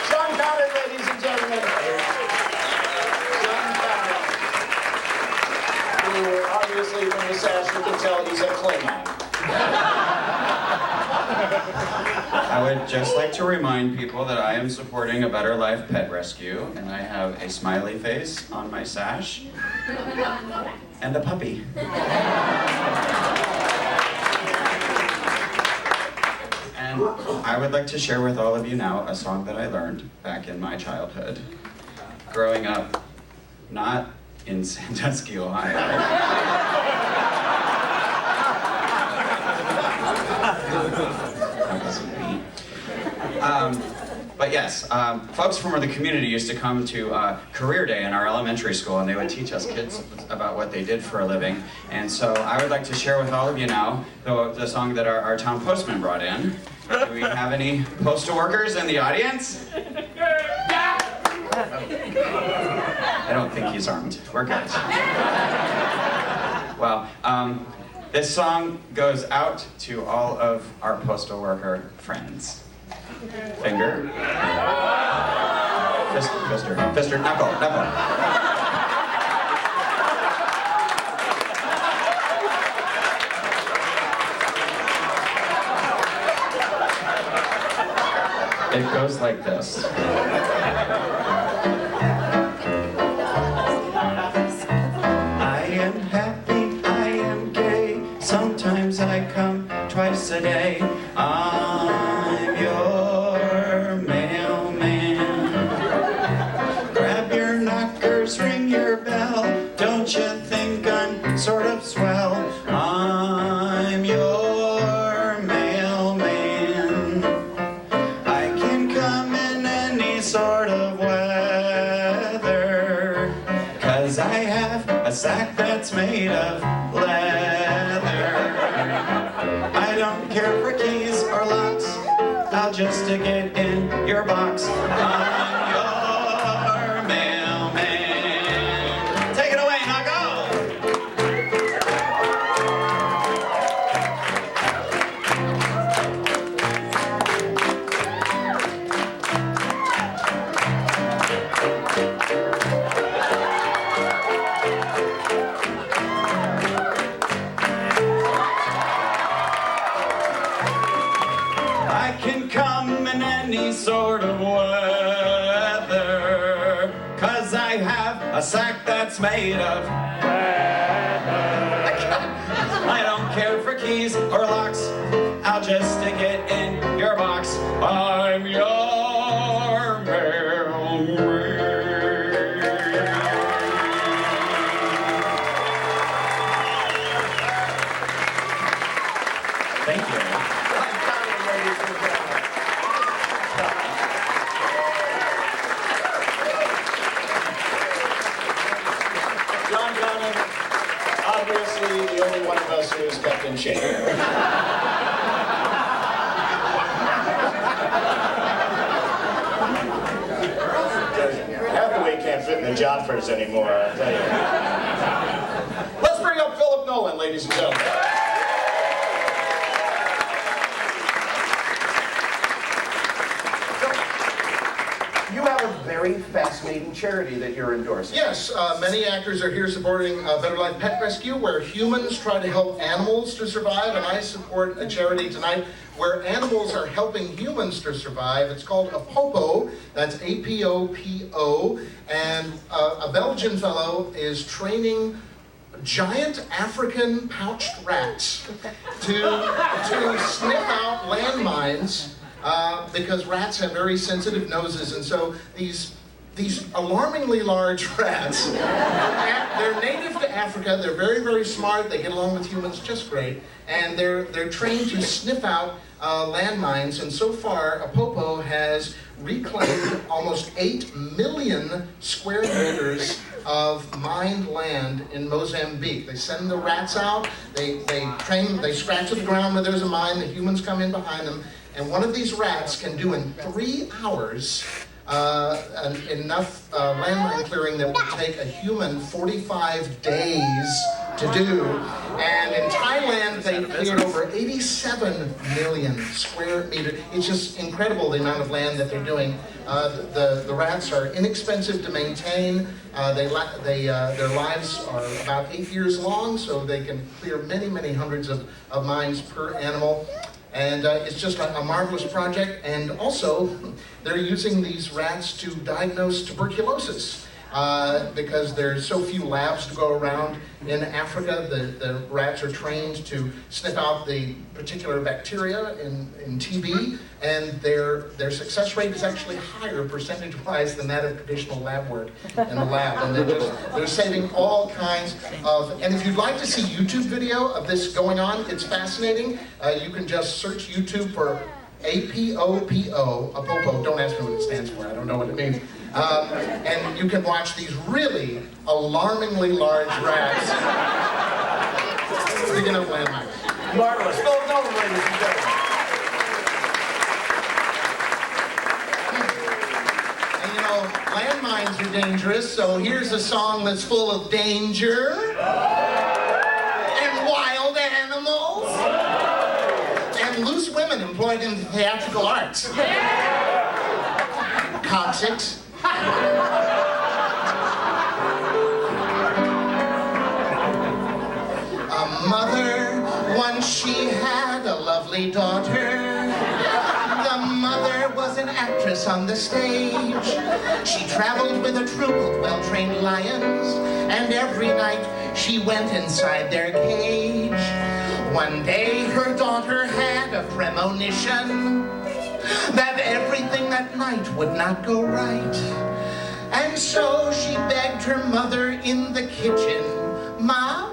John Connon, ladies and gentlemen. John Connon. Who, obviously, from the sash, you can tell he's a Klingon. I would just like to remind people that I am supporting a Better Life Pet Rescue, and I have a smiley face on my sash and a puppy. And I would like to share with all of you now a song that I learned back in my childhood, growing up not in Sandusky, Ohio. But yes, folks from the community used to come to career day in our elementary school, and they would teach us kids about what they did for a living. And so I would like to share with all of you now the song that our town postman brought in. Do we have any postal workers in the audience? I don't think he's armed. We're good. Well, this song goes out to all of our postal worker friends. Finger. Fister, knuckle. It goes like this. I am happy, I am gay. Sometimes I come twice a day. I'm your mailman. Grab your knockers, ring your bell. Don't you think I'm sort of swell? I'm your mailman. I can come in any sort of weather, 'cause I have a sack that's made of leather. I don't care for keys or locks, I'll just stick it in your box. I'm your mailman. Take it away, Knocko! I can come in any sort of weather, 'cause I have a sack that's made of leather. I don't care for keys or locks, I'll just stick it in your box. I'm your mailman. Thank you. John Connon, obviously the only one of us who is kept in shape. Half the weight can't fit in the Jodhpurs anymore, I'll tell you. Let's bring up Philip Nolen, ladies and gentlemen. You have a very fascinating charity that you're endorsing. Yes, many actors are here supporting Better Life Pet Rescue, where humans try to help animals to survive, and I support a charity tonight where animals are helping humans to survive. It's called APOPA, that's APOPO, and a Belgian fellow is training giant African pouched rats to sniff out landmines because rats have very sensitive noses, and so these alarmingly large rats, they're native to Africa, they're very, very smart, they get along with humans just great, and they're trained to sniff out landmines, and so far APOPA has reclaimed almost 8 million square meters of mined land in Mozambique. They send the rats out, they train them, they scratch at the ground where there's a mine, the humans come in behind them, and one of these rats can do in 3 hours enough landmine clearing that would take a human 45 days to do. And in Thailand, they cleared over 87 million square meters. It's just incredible the amount of land that they're doing. The rats are inexpensive to maintain. Their lives are about 8 years long, so they can clear many, many hundreds of mines per animal. And it's just a marvelous project. And also, they're using these rats to diagnose tuberculosis because there's so few labs to go around in Africa. The rats are trained to sniff out the particular bacteria in TB, and their success rate is actually higher percentage-wise than that of traditional lab work in the lab. And they're saving all kinds of, and if you'd like to see YouTube video of this going on, it's fascinating. You can just search YouTube for APOPO, APOPO, don't ask me what it stands for, I don't know what it means. And you can watch these really alarmingly large rats digging up landmines. Marvelous. Nolen, ladies and gentlemen. And you know, landmines are dangerous, so here's a song that's full of danger and wild animals and loose women employed in theatrical arts. Coccyx. A mother, once she had a lovely daughter. The mother was an actress on the stage. She traveled with a troupe of well-trained lions, and every night she went inside their cage. One day her daughter had a premonition that everything that night would not go right. And so she begged her mother in the kitchen, "Ma,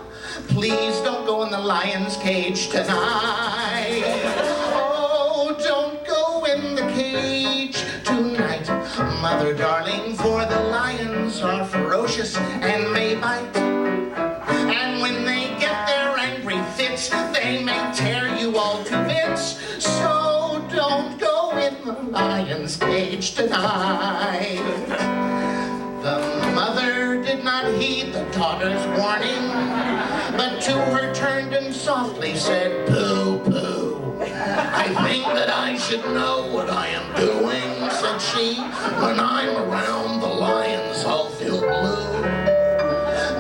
please don't go in the lion's cage tonight. Oh, don't go in the cage tonight, mother darling, for the lions are ferocious and may bite. And when they get their angry fits, they may tear you all to bits. So don't go in the lion's cage tonight." The mother did not heed the daughter's warning, but to her turned and softly said, "Pooh, pooh. I think that I should know what I am doing," said she. "When I'm around the lions, I'll feel blue."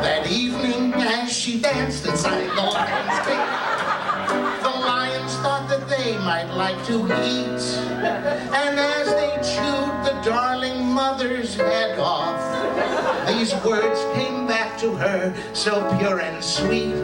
That evening, as she danced inside the lion's cage, the lions thought that they might like to eat. And as they chewed the darling mother's head off, these words came back to her, so pure and sweet.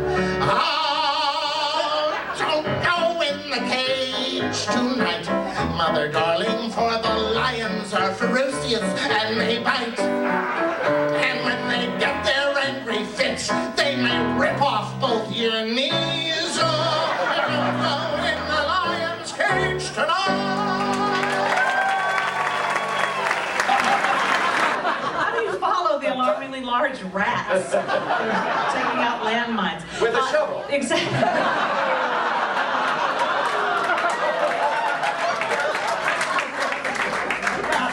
"Oh, don't go in the cage tonight, mother darling, for the lions are ferocious and may bite. And when they get their angry fits, they may rip off both your knees. Oh, don't go in the lion's cage tonight." How do you follow the alarmingly large rats taking out landmines? With a shovel. Exactly.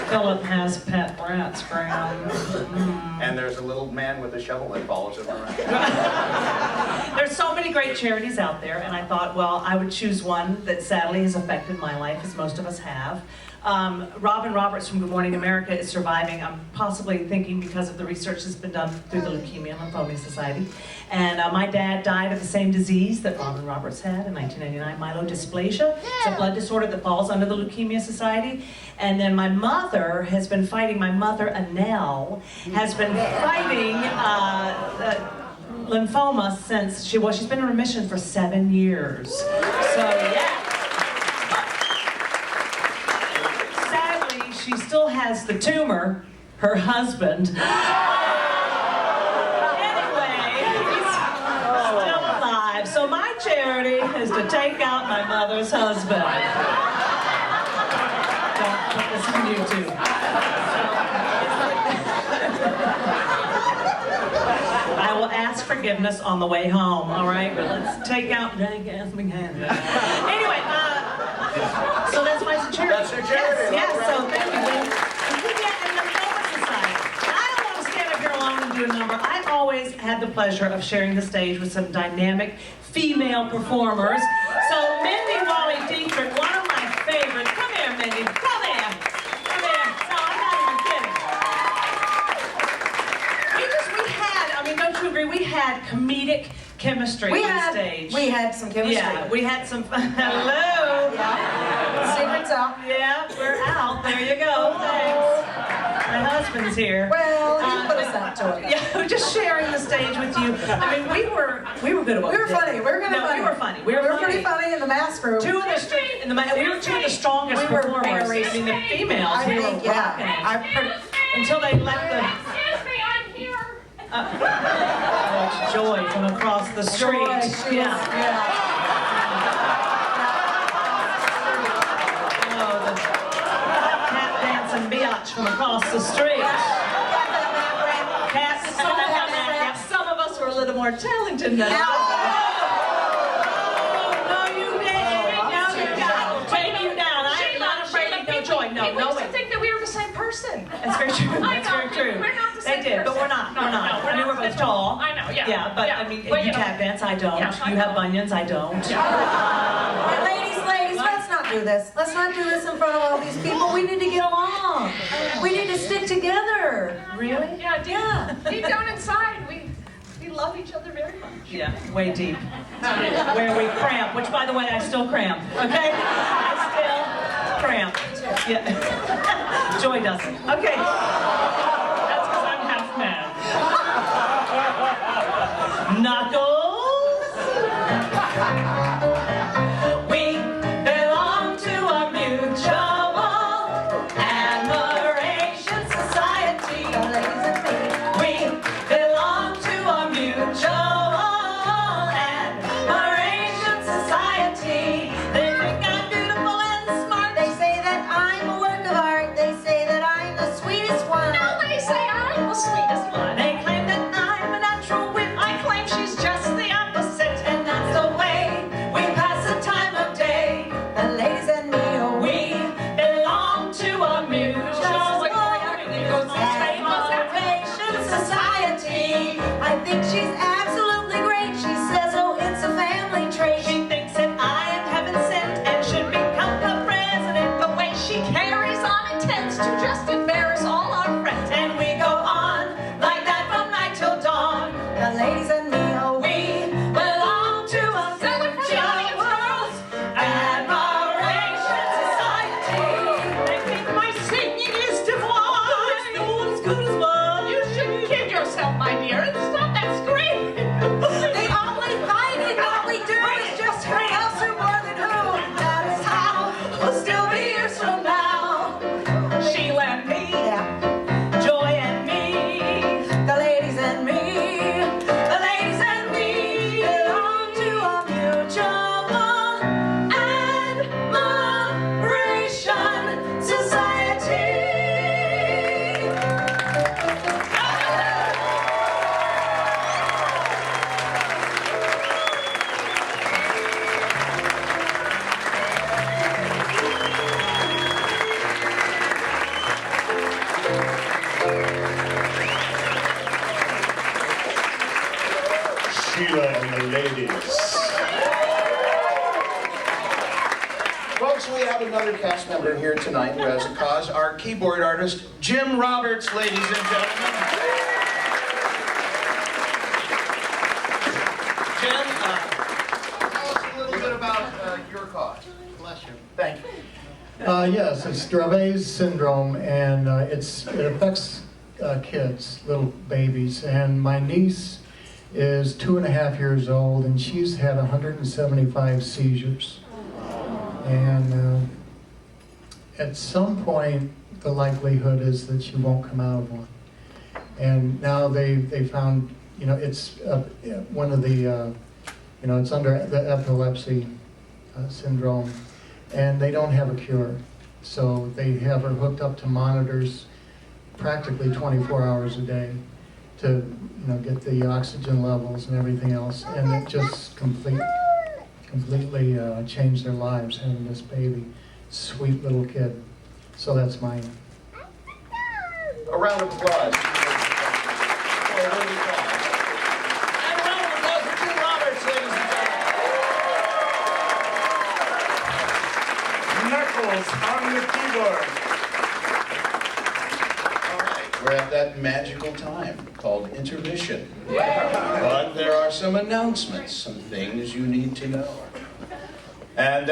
Philip has pet rats, Graham. And there's a little man with a shovel that follows him around. There's so many great charities out there, and I thought, well, I would choose one that sadly has affected my life, as most of us have. Robin Roberts from Good Morning America is surviving. I'm possibly thinking because of the research that's been done through the Leukemia and Lymphoma Society. And my dad died of the same disease that Robin Roberts had in 1999, myelodysplasia. It's a blood disorder that falls under the Leukemia Society. And then my mother has been fighting, my mother, Annelle, has been fighting lymphoma since she's been in remission for 7 years. So yeah. Sadly, she still has the tumor. Her husband. Anyway, he's still alive. So my charity is to take out my mother's husband. Don't put this on YouTube. I will ask forgiveness on the way home, all right? But let's take out Anyway, so that's my charity. That's your charity. Yes, so thank you. Yeah, and the Lymphoma Society. I don't want to stand up here alone and do a number. I've always had the pleasure of sharing the stage with some dynamic female performers. So Mindy, Walley, Dietterick, one of my favorites. Come here, Mindy. Come here. Come here. No, I'm not even kidding. Don't you agree? We had comedic chemistry on stage. We had some chemistry. Yeah, we had some. Hello. Yeah. Secret's out. Yeah, we're out. There you go. Thanks. My husband's here. Well, he put us out to it. Yeah, we're just sharing the stage with you. I mean, we were good at what we were funny. We were funny. We were funny. We were pretty funny in the mass group. We were two of the strongest performers. I mean, the females. We were rocking it. Until they let the. It's Joy from across the street. Yeah. Oh, the cat dancing biatch from across the street. Some of us were a little more talented than others. No, you didn't. No, you got take you down. I am not afraid of no Joy. No, we used to think that we were the same person. That's very true. That's very true. We're not the same They did, person. but we're not. We're not. I mean, we're both tall. I know, yeah. Yeah, but I mean, you tap dance, I don't. You have bunions, I don't. Ladies, let's not do this. Let's not do this in front of all these people. We need to get along. We need to stick together. Really? Yeah. Deep down inside, we love each other very much. Yeah, way deep. Where we cramp, which by the way, I still cramp, okay? I still cramp. Yeah. Joy doesn't. Okay. That's because I'm half mad. Knuckles. We belong to a mutual admiration society. We belong to a mutual admiration society. They think I'm beautiful and smart. They say that I'm a work of art. They say that I'm the sweetest one. No, they say I'm the sweetest one. They claim that I'm a natural wit. I claim she's just the opposite. And that's the way we pass the time of day. The ladies and me, We belong to a mutual admiration society. I think she's absolutely great. She says, oh, it's a family trait. She thinks that I am heaven sent and should become the president. The way she carries on intends to just embarrass all our friends. And we go on like that from night till dawn. The ladies and me, We belong to a mutual admiration society. They think my singing is divine. No one's good as mine. You shouldn't kid yourself, my dear, and stop that screaming. they only fight and all we do is just who else or more than who. That is how We'll still be years from now. Sheila and me, Yeah. Joy and me, The ladies and me the ladies and me belong to a mutual admiration society. Sheila and the ladies. Folks, we have another cast member here tonight who has a cause. Our keyboard artist, Jim Roberts, ladies and gentlemen. Jim, tell us a little bit about your cause. Bless you. Thank you. Yes, it's Dravet syndrome, and it affects kids, little babies. And my niece is 2.5 years old, and she's had 175 seizures. And at some point, the likelihood is that she won't come out of one. And now they found, it's one of the, it's under the epilepsy syndrome, and they don't have a cure. So they have her hooked up to monitors practically 24 hours a day to get the oxygen levels and everything else, and it just completely changed their lives having this baby. Sweet little kid. So that's mine. A round of applause. On the keyboard. All right, we're at that magical time called intermission. But there are some announcements, some things you need to know. And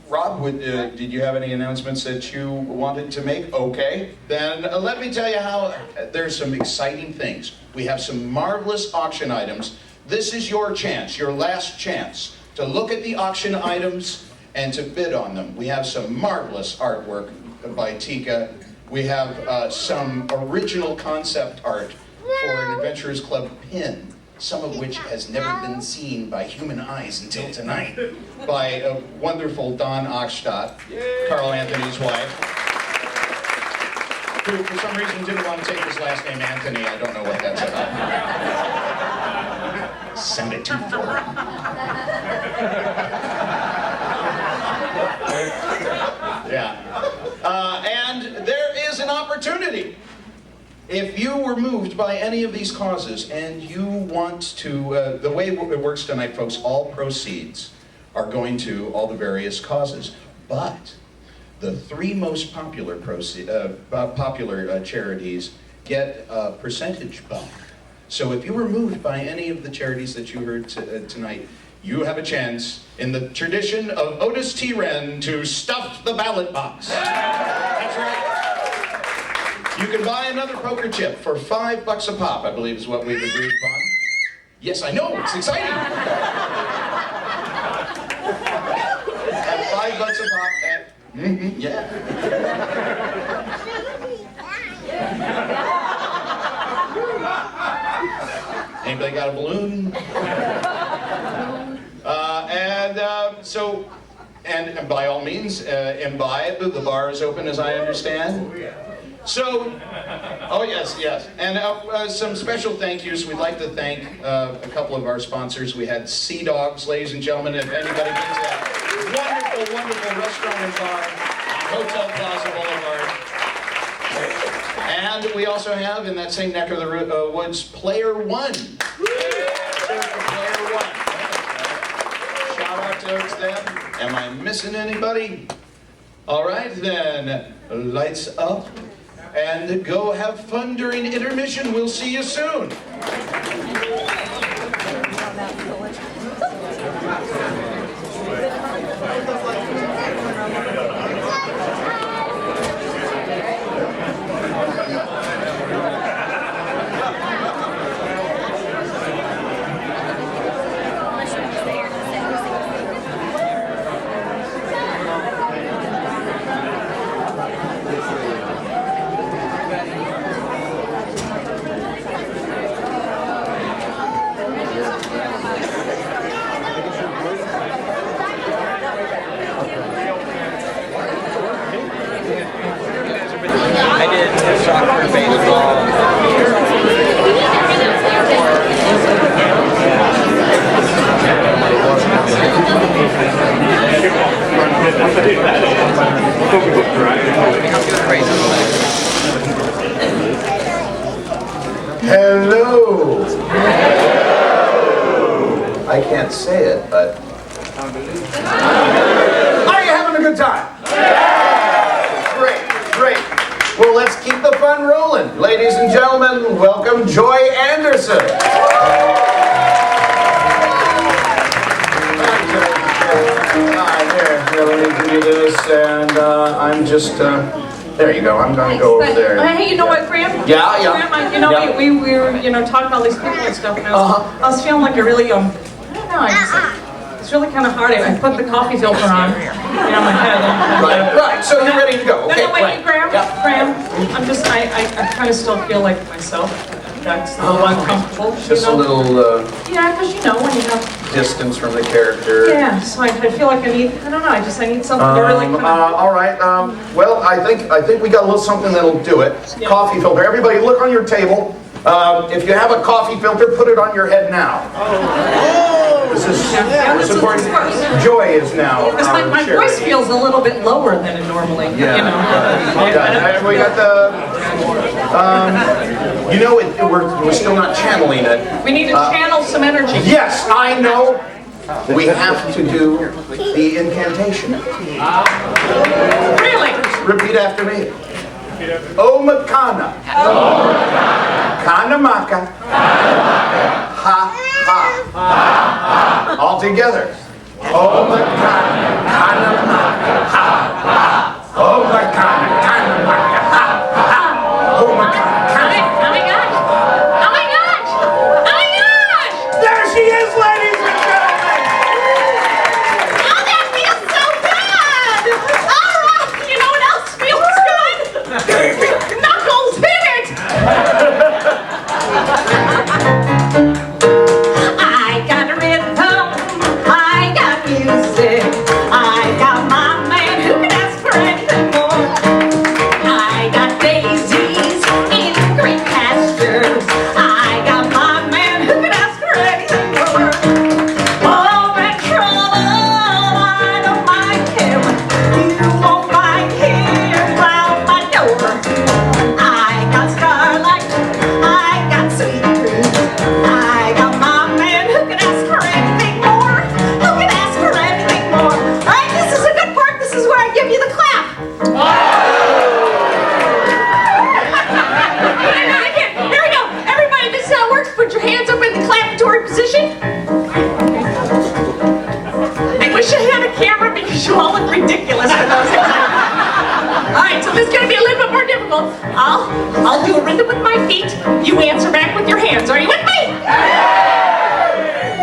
Rob, did you have any announcements that you wanted to make? Okay, then let me tell you how there's some exciting things. We have some marvelous auction items. This is your chance, your last chance, to look at the auction items and to bid on them. We have some marvelous artwork by Tika. We have some original concept art for an Adventurers Club pin, some of which has never been seen by human eyes until tonight, by a wonderful Dawn Ochstadt, Karl Anthony's wife, who for some reason didn't want to take his last name Anthony. I don't know what that's about. Sounded too foreign. Yeah. And there is an opportunity. If you were moved by any of these causes and you want to, the way it works tonight, folks, all proceeds are going to all the various causes. But the three most popular charities get a percentage bump. So if you were moved by any of the charities that you heard tonight, you have a chance, in the tradition of Otis T. Wren, to stuff the ballot box. That's right. You can buy another poker chip for $5 a pop, I believe is what we've agreed upon. Yes, I know, it's exciting. At $5 a pop at, yeah. Anybody got a balloon? And by all means, imbibe. The bar is open, as I understand. So, oh yes. And some special thank yous. We'd like to thank a couple of our sponsors. We had Sea Dogs, ladies and gentlemen. If anybody gets that wonderful restaurant and bar, Hotel Plaza Boulevard. And we also have, in that same neck of the woods, Player One. Player One. Shout out to them. Am I missing anybody? All right, then, lights up and go have fun during intermission. We'll see you soon. I did soccer, baseball. Hello. I can't say it, but Are you having a good time? great. Well, let's keep the fun rolling. Ladies and gentlemen, welcome Joy Anderson. Hi, here, let me do this, and I'm just There you go. I'm going to go over there. Hey, you know what, Graham? Yeah. Graham, you know, Yeah. we were, you know, talking to all these people and stuff, and I was feeling like I really, I don't know, it's really kind of hard. I put the coffee filter on, you know, my head. Right, so you're ready to go. Okay, no, wait, right. Graham, I'm just, I kind of still feel like myself. That's a little uncomfortable. Just a little Yeah, because you know, when you have distance from the character. Yeah, so I feel like I need something to really kind of... All right, well, I think we got a little something that'll do it. Yeah. Coffee filter. Everybody look on your table. If you have a coffee filter, put it on your head now. This is important. Joy is now. Because my voice feels a little bit lower than it normally, you know. Yeah. We got the... you know, we're still not channeling it. We need to channel some energy. Yes, I know. We have to do the incantation. Really? Repeat after me. O Makana. Kana Maka. Ha ha. All together. O Makana. Kana Maka. Ha ha. O Makana. Kana Maka. Ha ha. O Makana. There she is, ladies and gentlemen! Oh, that feels so good! All right, you know what else feels good? Knuckles, hit it! I got rhythm, I got music, I got my man who can ask for anything more. I got daisies in green pastures, I got my man who can ask for anything more. Oh, and trouble, I don't mind him. You won't find him round my door. I got starlight, I got sweet dreams. I got my man who can ask for anything more. Who can ask for anything more? All right, this is a good part. This is where I give you the clap. Here we go. Everybody, this is how it works. Put your hands up in the clapatory position. I wish I had a camera because you all look ridiculous for those. All right, so this is going to be a little bit more difficult. I'll do a rhythm with my feet. You answer back with your hands. Are you with me?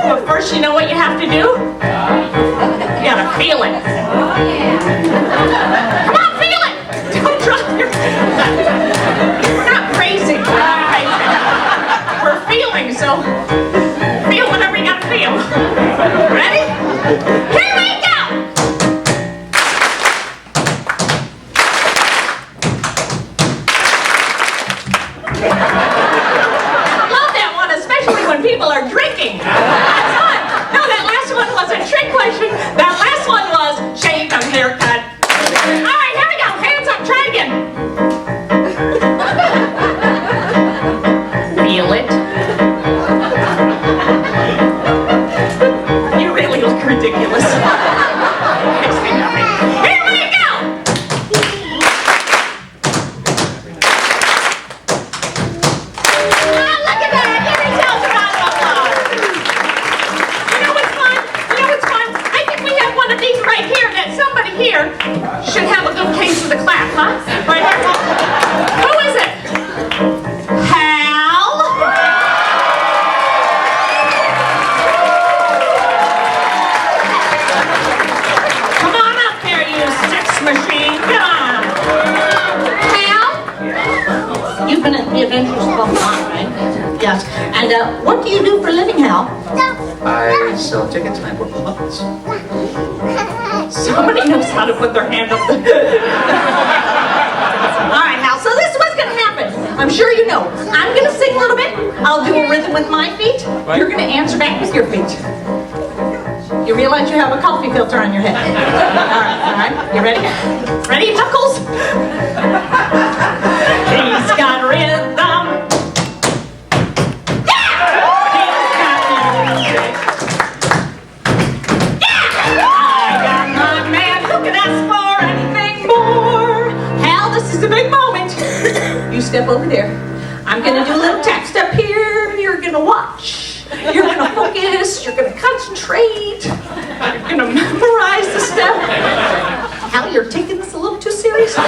But first, you know what you have to do? You gotta feel it. Come on, feel it. Don't drop your... We're not crazy. We're feeling, so feel whatever you gotta feel. Ready? Here we go! Love that one, especially when people are drinking. That's fun. No, that last one was a trick question. That last one was shaved and haircut. All right, here we go. Hands up. Try it again. Feel it. You really look ridiculous. Next thing I think. Here we go! Look at that! Give yourselves a round of applause. You know what's fun? You know what's fun? I think we have one of these right here that somebody here should have a good case of the clap, huh? Right here. Who is it? Hal? Come on up there, you sex machine. Come on. Hal? You've been at the Adventures Club a lot, right? Yes. And what do you do for a living, Hal? I sell tickets and I work with puppets. Somebody knows how to put their hand up the... All right, Hal, so this is what's going to happen. I'm sure you know. I'm going to sing a little bit. I'll do a rhythm with my feet. You're going to answer back with your feet. You realize you have a coffee filter on your head. All right. You ready? Ready, Knuckles? He's got rhythm. You step over there. I'm going to do a little tap step here. You're going to watch. You're going to focus. You're going to concentrate. You're going to memorize the step. Hal, you're taking this a little too seriously.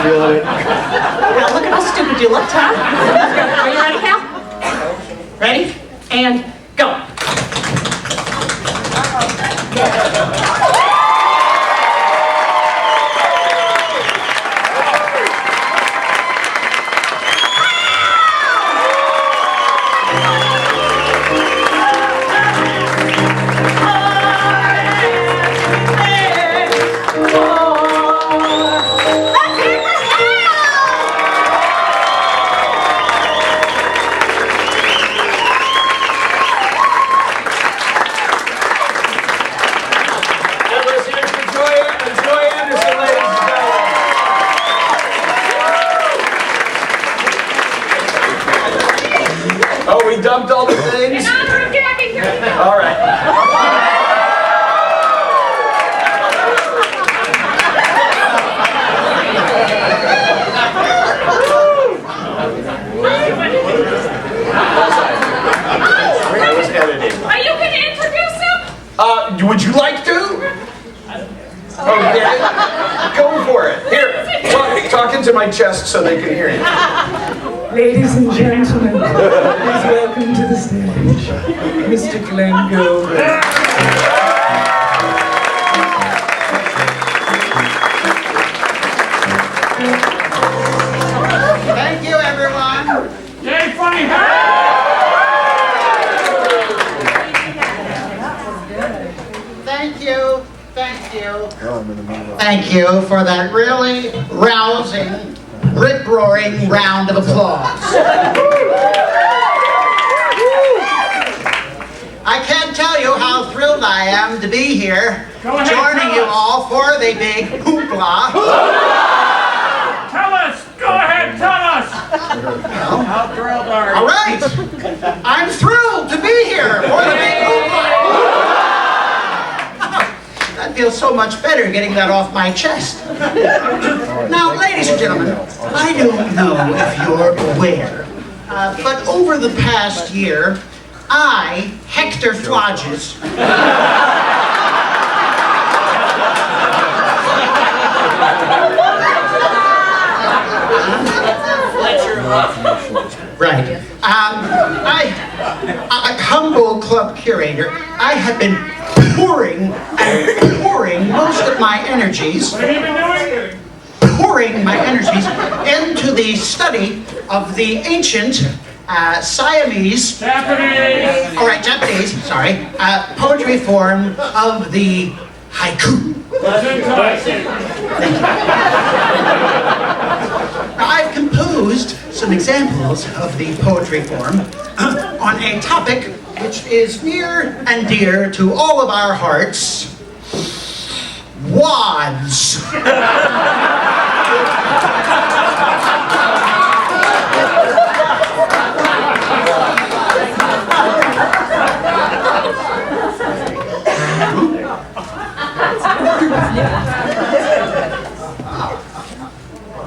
Feeling it. Now look at how stupid you looked, huh? Are you ready, Cal? Ready? And go. Dumped all the things? All right. I was editing. Are you going to introduce him? Would you like to? Okay. Go for it. Here, talk into my chest so they can hear you. Ladies and gentlemen, please welcome to the stage, Mr. Glenn Gover. Thank you, everyone. Yay, funny. Thank you. Thank you. Thank you for that really rousing, rip-roaring round of applause. I can't tell you how thrilled I am to be here, joining you all for the big hoopla. Tell us! Go ahead, tell us! How thrilled are you? All right! I'm thrilled to be here for the big hoopla! That feels so much better getting that off my chest. Now, ladies and gentlemen, I don't know if you're aware, but over the past year, I, Hector Flodges, right, a humble club curator, I have been pouring most of my energies, into the study of the ancient Siamese, Japanese, all right, Japanese, sorry, poetry form of the haiku. Now, I've composed some examples of the poetry form on a topic which is near and dear to all of our hearts, wads.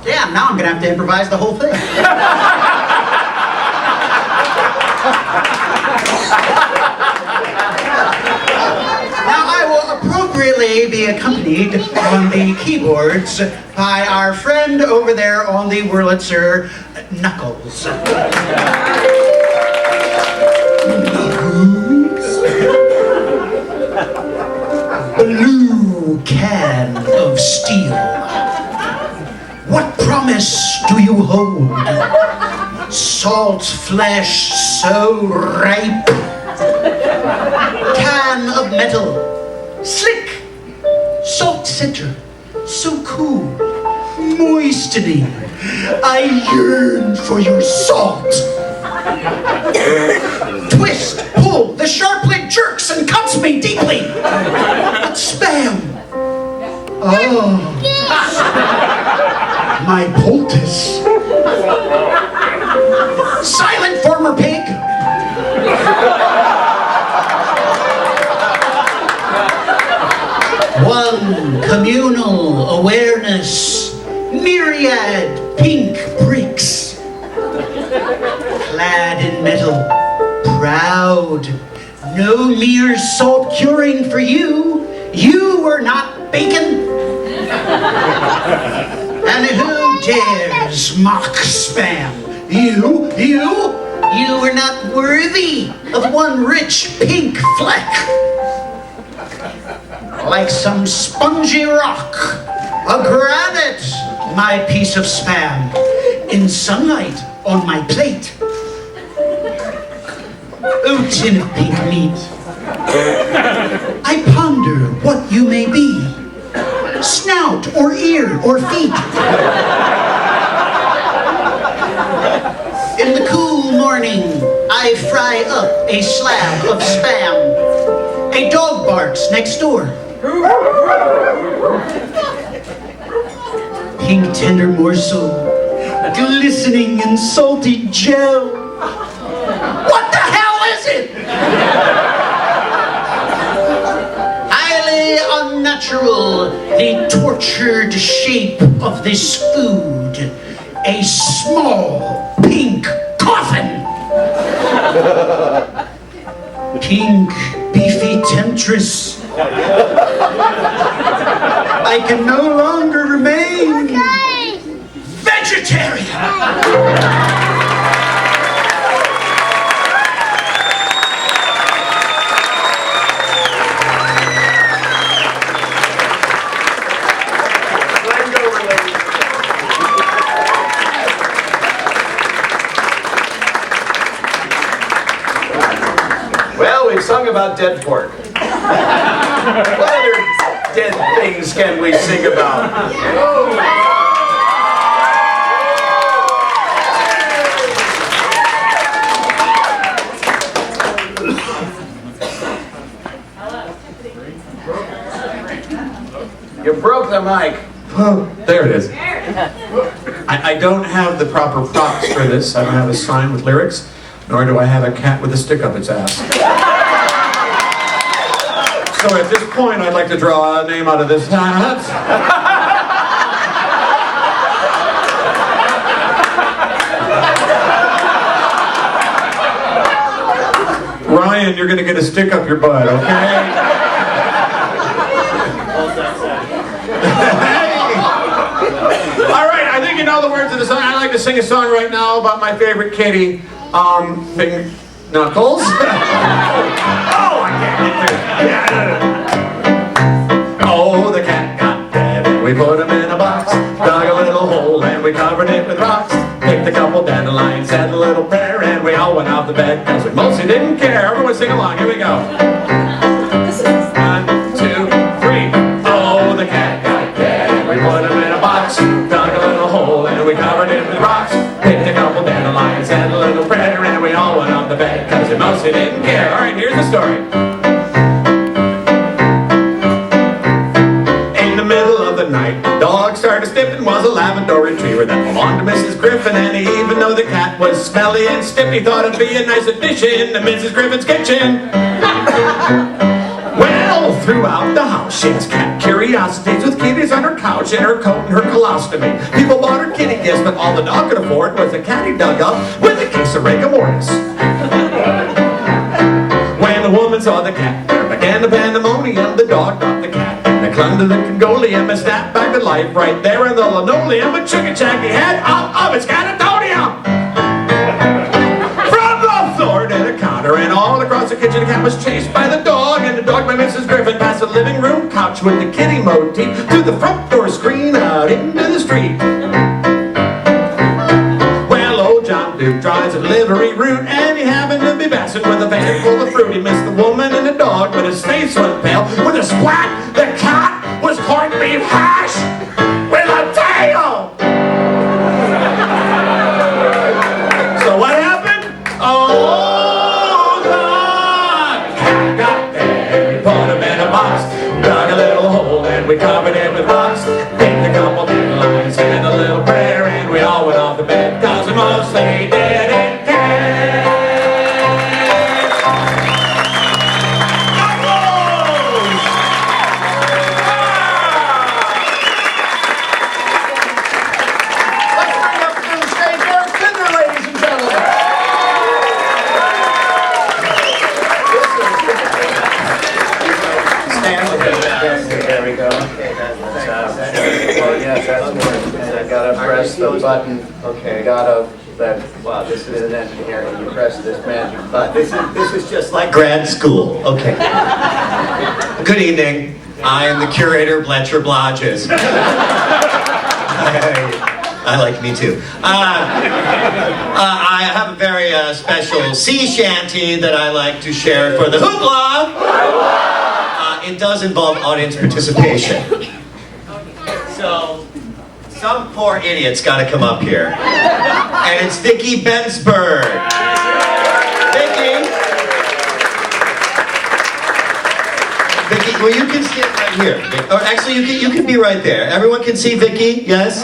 Damn, now I'm gonna have to improvise the whole thing. Now I will appropriately be accompanied on the keyboards by our friend over there on the Wurlitzer, Knuckles. Blue can of steel. What promise do you hold? Salt flesh so ripe. Can of metal, slick. Salt center, so cool, moistening. I yearn for your salt. Twist, pull, the sharp blade jerks and cuts me deeply. But spam. Oh. My poultice. Silent former pig. One communal awareness. Myriad pink bricks. Clad in metal. Proud. No mere salt curing for you. You were not bacon. And who dares mock spam? You are not worthy of one rich pink fleck. Like some spongy rock, a granite, my piece of spam, in sunlight on my plate. O tin of pink meat, I ponder what you may be, snout or ear or feet. In the cool morning, I fry up a slab of spam. A dog barks next door. Pink tender morsel, glistening in salty gel. What the hell is it? Highly unnatural, the tortured shape of this food. A small pink coffin. Pink beefy temptress. I can no longer remain vegetarian. Well, we've sung about dead pork. What other dead things can we sing about? You broke the mic. Oh, there it is. I don't have the proper props for this. I don't have a sign with lyrics, nor do I have a cat with a stick up its ass. So at this point, I'd like to draw a name out of this hat. Ryan, you're going to get a stick up your butt, okay? All right, I think you know the words of the song. I'd like to sing a song right now about my favorite kitty, Big Knuckles. Oh, I can't get through. Oh, the cat got dead, and we put him in a box, dug a little hole, and we covered it with rocks, picked a couple dandelions, said a little prayer, and we all went off the bed, because we mostly didn't care. Everyone sing along, here we go. 1, 2, 3. Oh, the cat got dead, and we put him in a box, dug a little hole, and we covered it with rocks, picked a couple dandelions, said a little prayer, and we all went off the bed, because we mostly didn't care. All right, here's the story. Dog started sniffing, was a Labrador retriever that belonged to Mrs. Griffin, and even though the cat was smelly and stiff, he thought it'd be a nice addition to Mrs. Griffin's kitchen. Well, throughout the house, she has cat curiosities with kitties on her couch, in her coat, and her colostomy. People bought her kitty gifts, but all the dog could afford was a cat he dug up with a case of rigor mortis. When the woman saw the cat, there began the pandemonium. The dog got the cat. They clung to the Congolium and snapped back to life right there in the linoleum, but chicken-chacky head off of its catatonia. From the floor to the counter and all across the kitchen, the cat was chased by the dog, and the dog by Mrs. Griffin past the living room couch with the kitty motif to the front door screen out into the street. Well, old John Duke drives a delivery route, and he happened to be passing with a van full of fruit. He missed the woman and the dog, but his face went pale with a splat. The cat was corned beef hash with a tail. So what happened? Oh, the cat got there. We put him in a box, dug a little hole, and we covered it with rocks. Picked a couple dandelions and a little prayer, and we all went off the bed, cause we mostly didn't care. gotta press the button. Okay. Wow, this is an engineering. You press this magic button. This is just like grad school. Okay. Good evening. I am the curator of lecture blodges. I like me too. I have a very special sea shanty that I like to share for the hoopla. It does involve audience participation. So, some poor idiot's got to come up here. And it's Vicki Bensberg. Vicki, well, you can stand right here. Or actually, you can be right there. Everyone can see Vicki, yes?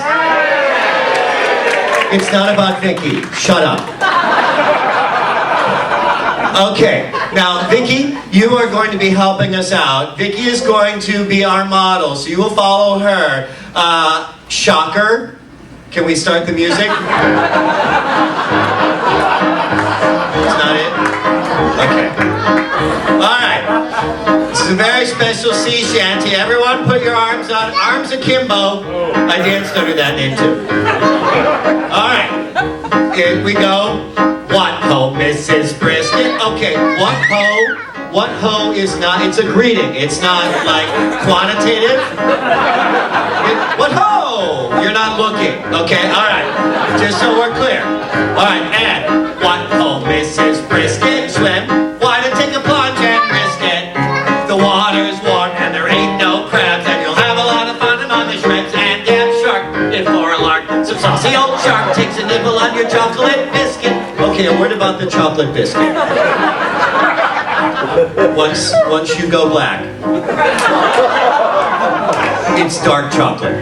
It's not about Vicki. Shut up. Okay, now Vicki, you are going to be helping us out. Vicki is going to be our model, so you will follow her. Shocker. Can we start the music? It's not it? Okay. Alright. This is a very special sea shanty. Everyone put your arms on. Arms akimbo. I danced under that name too. Alright. Here we go. What ho, Mrs. Brisket? Okay, what ho? What ho is not, it's a greeting. It's not like quantitative. What ho? You're not looking. Okay, alright. Just so we're clear. Alright, and what ho, Mrs. Brisket? Swim. Why to take a plunge and risk it? The water's warm and there ain't no crabs, and you'll have a lot of fun among the shrimps and damn shark. If for a lark, some saucy old shark takes a nibble on your chocolate biscuit. Okay, a word about the chocolate biscuit. Once you go black, it's dark chocolate.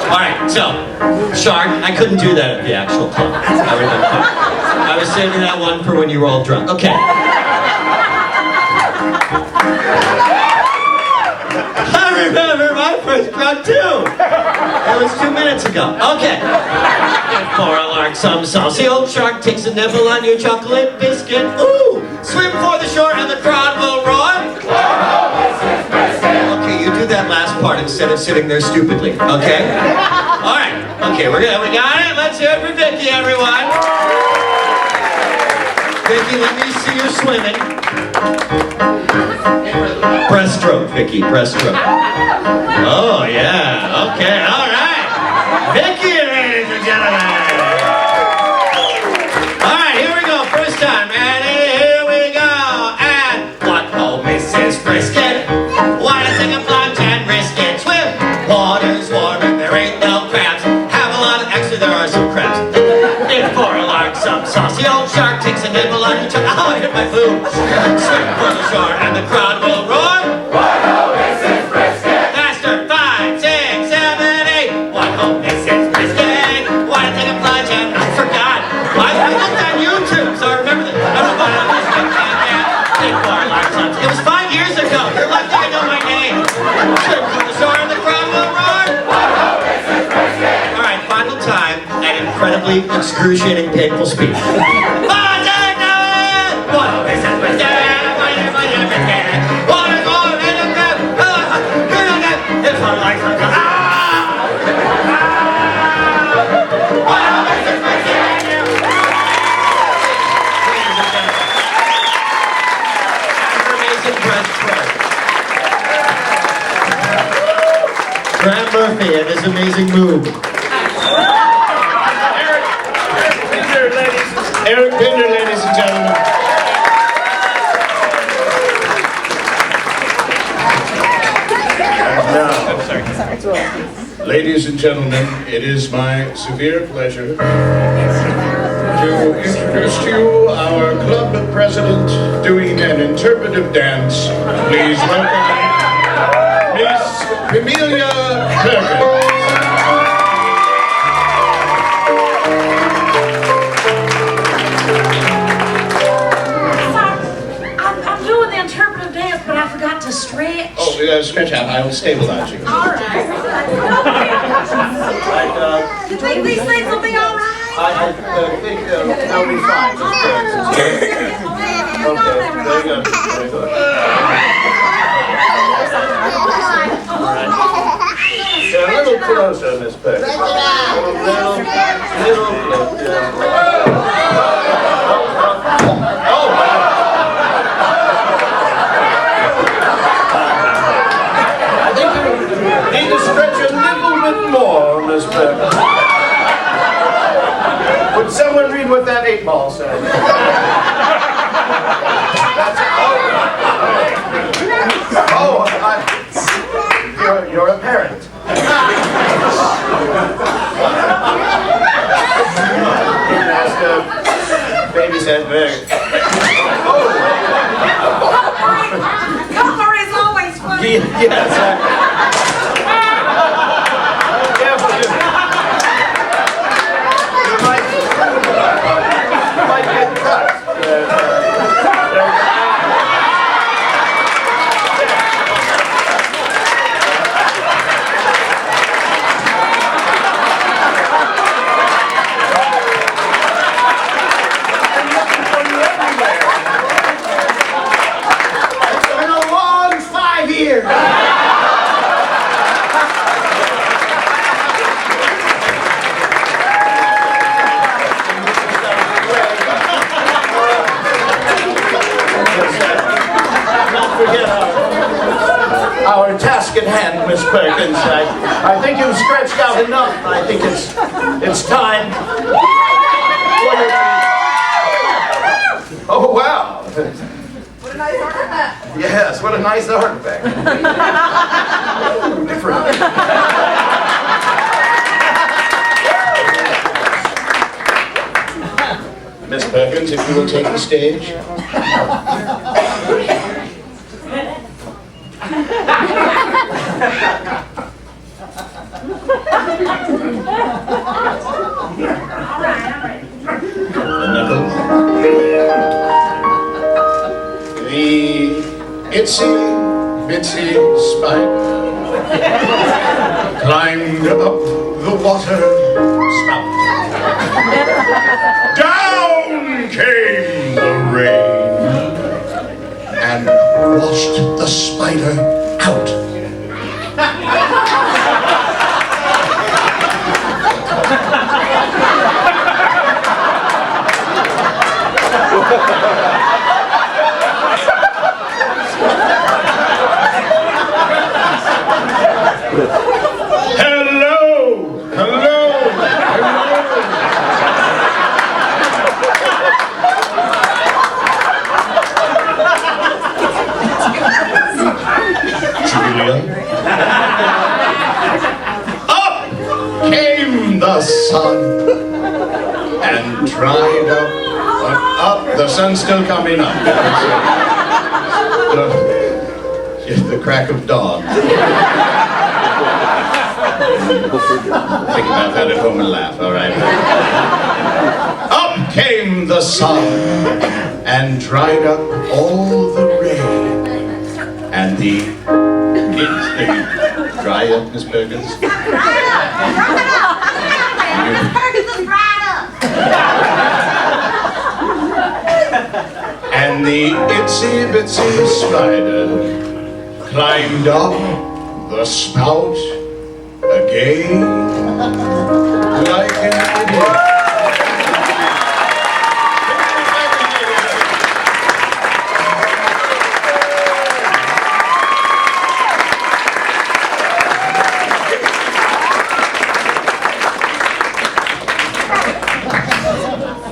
Alright, so, shark, I couldn't do that at the actual club. I remember. I was saving that one for when you were all drunk. Okay. I remember my first drunk too. That was 2 minutes ago. Okay. For a lark, some saucy old shark takes a nibble on your chocolate biscuit. Ooh! Swim for the shore and the crowd will roar. Okay, you do that last part instead of sitting there stupidly. Okay? Alright. Okay, we got it. Let's hear it for Vicki, everyone. Vicki, let me see you swimming. Breaststroke, Vicki, breaststroke. Oh, yeah. Okay, alright. Vicki, ladies and gentlemen. Alright, here we go. First time. Ready? Here we go. And what ho, Mrs. Brisket? Why to take a plunge and risk it? Swim. Water's warm and there ain't no crabs. Have a lot of, actually there are some crabs. If for a lark, some saucy old shark takes a nibble on your tongue. Oh, I hit my food. Swim for the shore and the crowd will roar. What ho, Mrs. Brisket? Faster. 5, 6, 7, 8. What ho, Mrs. Brisket? Why to take a plunge and I forgot. I looked on YouTube, so I remember that. It was 5 years ago. You're lucky I know my name. Swim for the shore and the crowd will roar. Alright, final time at incredibly excruciating, painful speed. Graham Murphy and his amazing move. Eric Pinder, ladies and gentlemen. Now, ladies and gentlemen, it is my severe pleasure to introduce to you our club president doing an interpretive dance. Please welcome Miss Amelia Perkins. I'm doing the interpretive dance, but I forgot to stretch. Oh, stretch out. I will stabilize you. All right. You think these things will be all right? I think they'll be fine. Okay, very good. Very good. Yeah, a little closer, Miss Perkins. Little flip, I think you need to stretch a little bit more, Miss Perkins. Would someone read what that 8-ball says? You're a parent. That's the baby's head big. Gover is always funny. Yes. You might get cut. It's been a long 5 years. Our task at hand, Miss Perkins. I think you've stretched out enough. I think it's time. Oh wow! What a nice artifact. Yes, what a nice artifact. Different. Miss Perkins, if you will take the stage. The itsy bitsy spider climbed up the water spout. Down came the rain and washed the spider out. The sun and dried up. The sun's still coming up. The crack of dawn. Think about that at home and laugh, all right? Up came the sun and dried up all the rain. And the dry up, Miss Perkins? And the itsy bitsy spider climbed up the spout again like an idiot.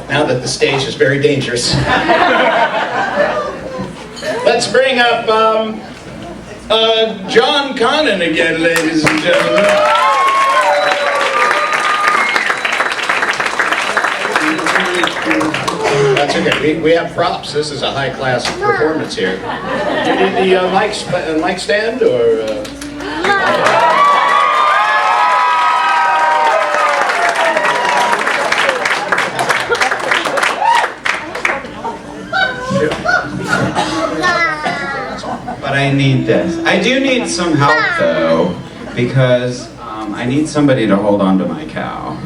Now that the stage is very dangerous. Let's bring up John Connon again, ladies and gentlemen. That's okay. We have props. This is a high-class performance here. Do you need the mic stand, or? But I need this. I do need some help though, because I need somebody to hold on to my cow.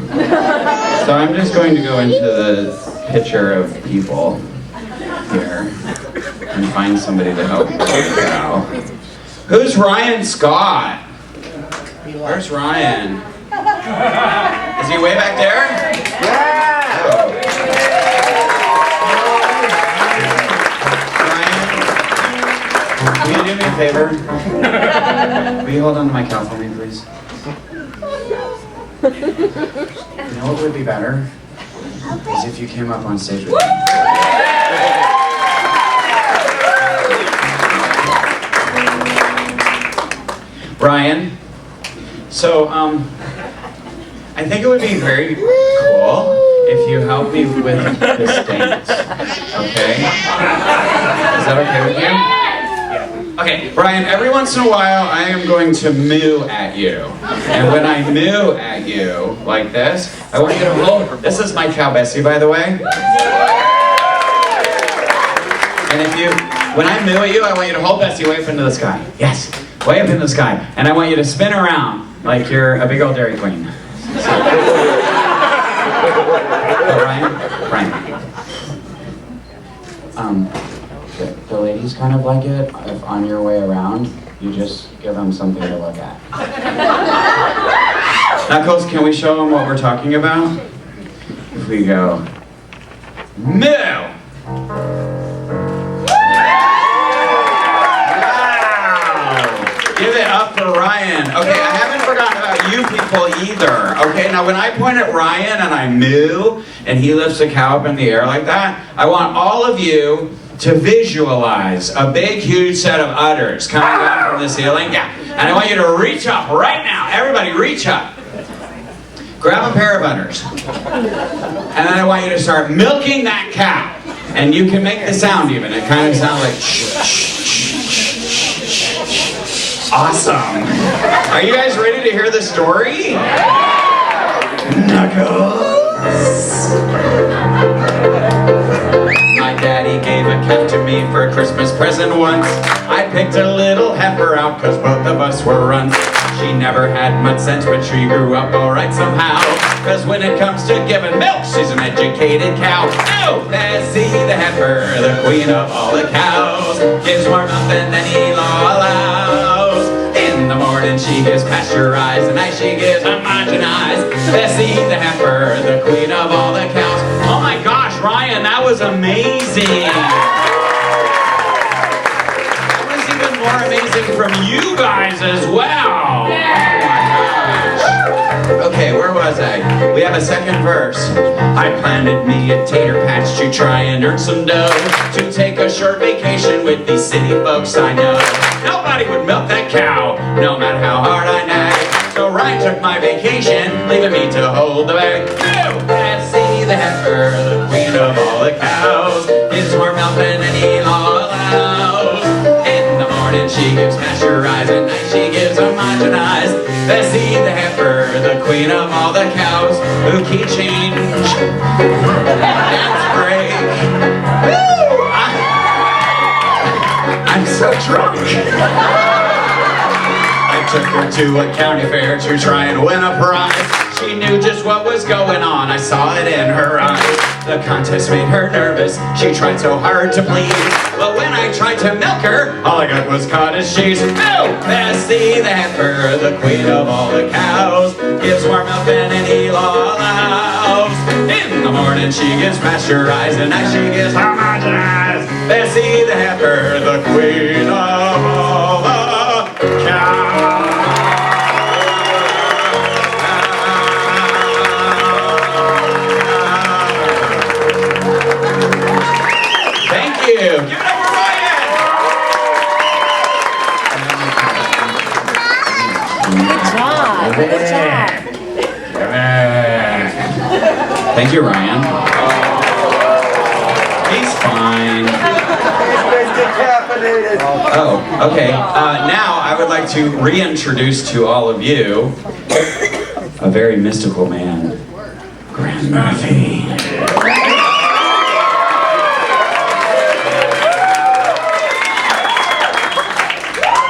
So I'm just going to go into the picture of people here and find somebody to help hold the cow. Who's Ryan Scott? Where's Ryan? Is he way back there? me a favor? Will you hold on to my cow for me, please? You know what would be better? Is if you came up on stage with me. Brian, so, I think it would be very cool if you help me with this dance, okay? Is that okay with you? Yeah. Okay, Brian, every once in a while I am going to moo at you. And when I moo at you, like this, I want you to hold, this is my cow Bessie, by the way. And if you, when I moo at you, I want you to hold Bessie way up into the sky. Yes, way up into the sky. And I want you to spin around like you're a big old Dairy Queen. Brian. The ladies kind of like it if on your way around, you just give them something to look at. Knuckles, can we show them what we're talking about? If we go, moo! Give it up for Ryan. Okay, I haven't forgotten about you people either. Okay, now when I point at Ryan and I moo, and he lifts a cow up in the air like that, I want all of you to visualize a big, huge set of udders coming down from the ceiling. Yeah, and I want you to reach up right now. Everybody reach up. Grab a pair of udders. And then I want you to start milking that cow. And you can make the sound even. It kind of sounds like shh, shh. Awesome. Are you guys ready to hear the story? Knuckles. My daddy gave a calf to me for a Christmas present once. I picked a little heifer out cause both of us were runts. She never had much sense, but she grew up alright somehow. Cause when it comes to giving milk, she's an educated cow. Oh, Bessie the heifer, the queen of all the cows, gives more milk than any law allows. In the morning she gives pasteurized, at night she gives homogenized. Bessie the heifer, the queen of all the cows. Oh my gosh, Ryan, that was amazing. That was even more amazing from you guys as well. Oh my gosh. Okay, where was I? We have a second verse. I planted me a tater patch to try and earn some dough, to take a short vacation with these city folks I know. Nobody would milk that cow, no matter how hard I nag. So Ryan took my vacation, leaving me to hold the bag. Bessie the heifer, the queen of all the cows, gives more milk than any law allows. In the morning she gives pasteurized, at night she gives homogenized. Bessie the heifer, the queen of all the cows, who key change, dance break. Woo! I'm so drunk. I took her to a county fair to try and win a prize. She knew just what was going on, I saw it in her eyes. The contest made her nervous, she tried so hard to please. But when I tried to milk her, all I got was cottage cheese. Oh, Bessie the heifer, the queen of all the cows, gives more milk than any law allows. In the morning she gives pasteurized, at night she gives homogenized. Bessie the heifer, the queen of all the cows. Thank you. Give it up for Ryan. Good job. Good job. Thank you, Ryan. He's fine. Oh, okay. Now I would like to reintroduce to all of you a very mystical man, Grand Murphy.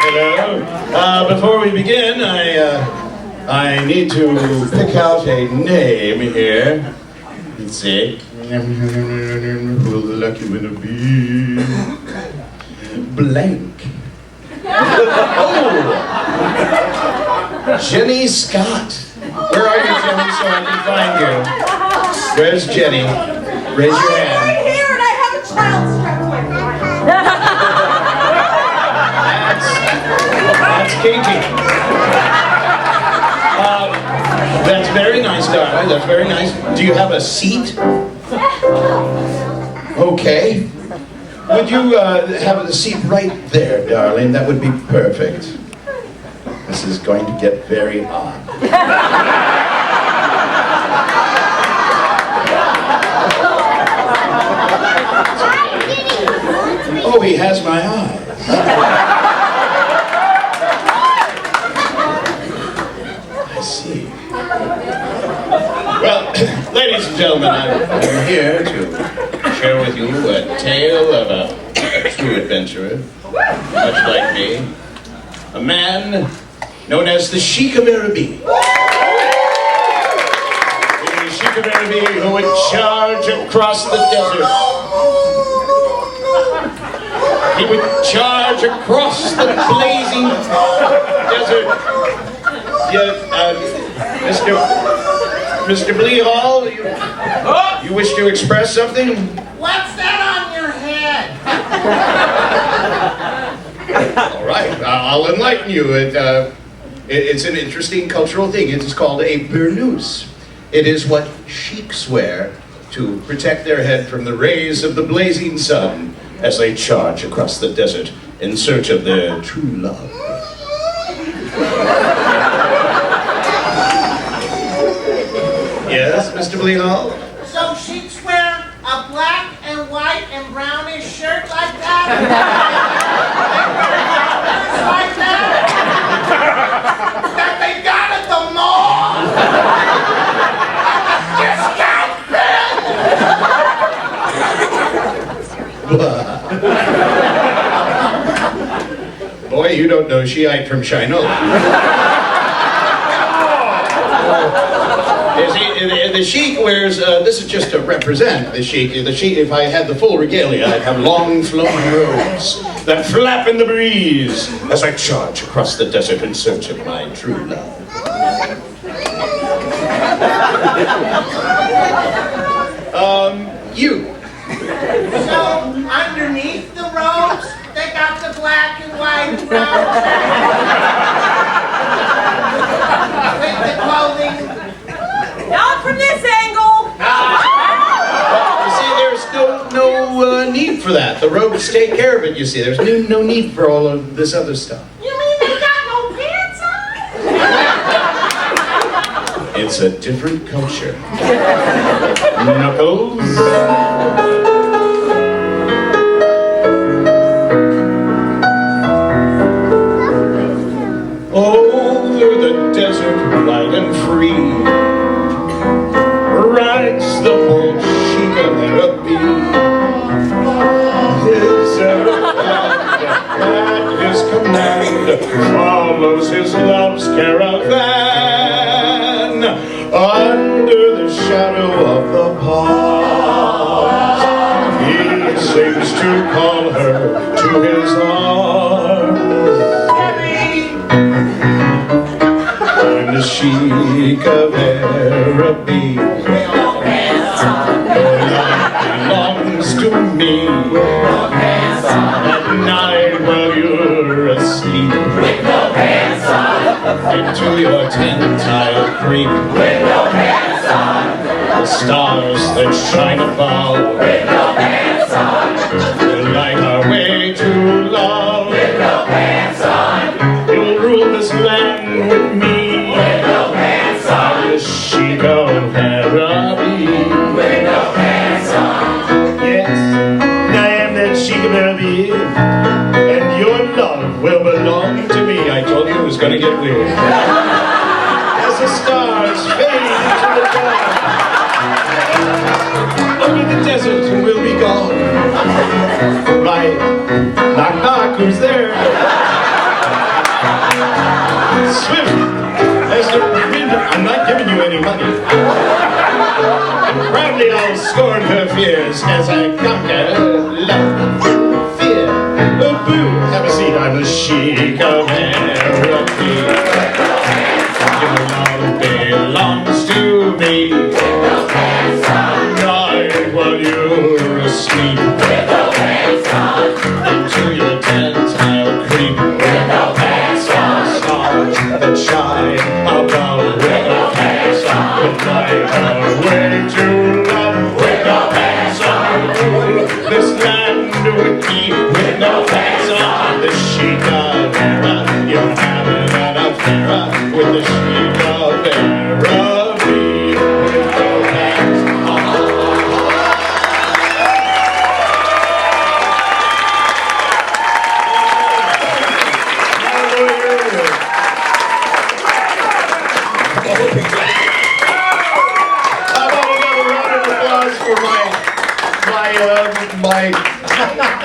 Hello. Before we begin, I need to pick out a name here. Let's see. Who the lucky winner be? Blank. Oh! Jenny Scott. Where are you, Jenny, so I can find you? Where's Jenny? Raise your hand. I'm right here and I have a child strapped to my back. That's Katie. That's very nice, darling. That's very nice. Do you have a seat? Okay. Would you have a seat right there, darling? That would be perfect. This is going to get very odd. Oh, he has my eyes. I see. Well, ladies and gentlemen, I'm here to share with you a tale of a true adventurer, much like me, a man known as the Sheik of Araby. The Sheik of Araby who would charge across the desert. He would charge across the blazing desert. Mr. Bleehall, you wish to express something? What's that on your head? All right, I'll enlighten you. It's an interesting cultural thing. It is called a burnous. It is what sheiks wear to protect their head from the rays of the blazing sun as they charge across the desert in search of their true love. Yes, Mr. Bleehall? So sheiks wear a black and white and brownish shirt like that? Like that? That they got at the mall? Discount bin! Boy, you don't know Shiite from Shinola. The sheik wears, this is just to represent the sheik. The sheik, if I had the full regalia, I'd have long flowing robes that flap in the breeze as I charge across the desert in search of my true love. You. So underneath the robes, they got the black and white and brown with the clothing. Not from this angle! You see, there's no need for that. The robes take care of it, you see. There's no need for all of this other stuff. You mean they got no pants on? It's a different culture. Knuckles. Over the desert, light and free, rides the old Sheik of Araby. His at his command follows his love's caravan under the shadow of the palms. He sings to call her to his arms. I'm the Sheik of Araby. Belongs to me. At night while you're asleep, into your tent I'll creep. The stars that shine above will light our way to love. You'll rule this land with me. I'm the Sheik of Araby. Yes, I am that Sheik of Araby, and your love will belong to me. I told you it was gonna get weird. As the stars fade into the dark, under the desert and we'll be gone. Right, knock knock, who's there? Swift as the wind, I'm not giving you any money. Proudly I'll scorn her fears as I conquer love, fear. Oh boo, have a seat, I'm the Sheik of Araby. Your love belongs to me. Night while you're asleep, into your tent I'll creep. that shine above window panes on. Like our way to love window panes on. This land we keep window panes on. The Sheila era, you're having an affair with the Sheila era. My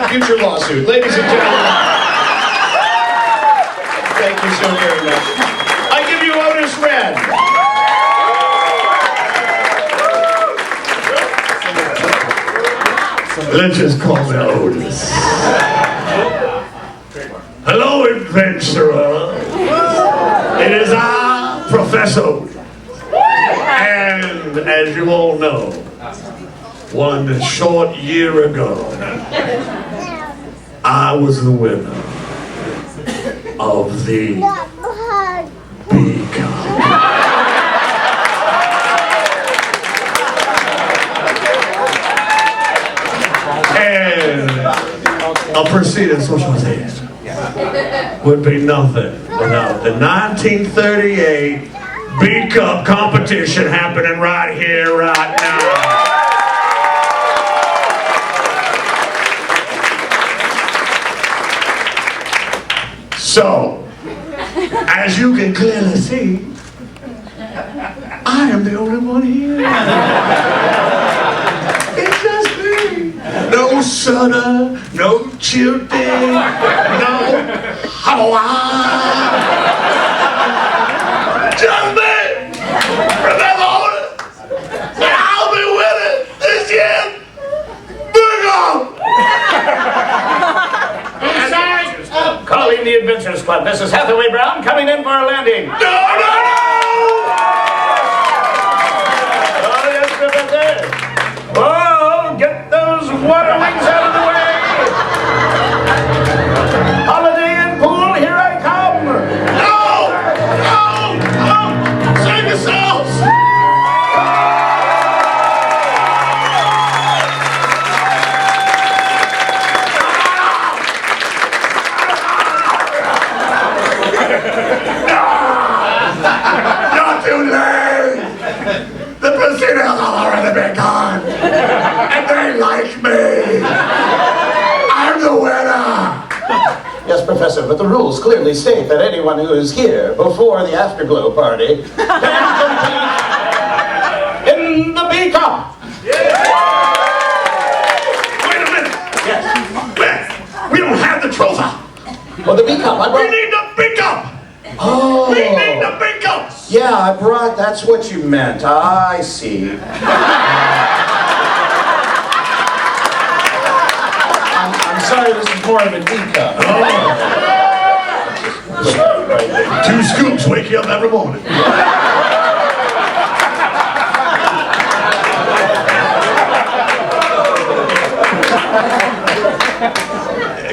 future lawsuit. Ladies and gentlemen, thank you so very much. I give you Otis Red. Let's just call me Otis. Hello, adventurer. It is I, Professor. And as you all know, one short year ago, I was the winner of the B Cup. And a preceding socialization would be nothing without the 1938 B Cup competition happening right here, right now. So, as you can clearly see, I am the only one here. It's just me. No Sutter, no Chilton, no Hawaii. Just me. Remember, Otis, and I'll be winning this year. Bring on. Calling the Adventurers Club. This is Hathaway Brown coming in for a landing. No, no, no! Oh, yes, Professor. Oh, get those water wings out of the way. Holiday Inn pool, here I come. No! No! No! Save yourselves! Not too late! The proceedings have already been gone! And they like me! I'm the winner! Yes, Professor, but the rules clearly state that anyone who is here before the afterglow party can compete in the B Cup. Wait a minute! Yes. We don't have the trophy! Well, the B Cup, We need the B Cup! Oh. We need the B Cup! Yeah, I brought, that's what you meant. I see. I'm sorry, this is more of a D Cup. Oh. 2 scoops wake you up every morning.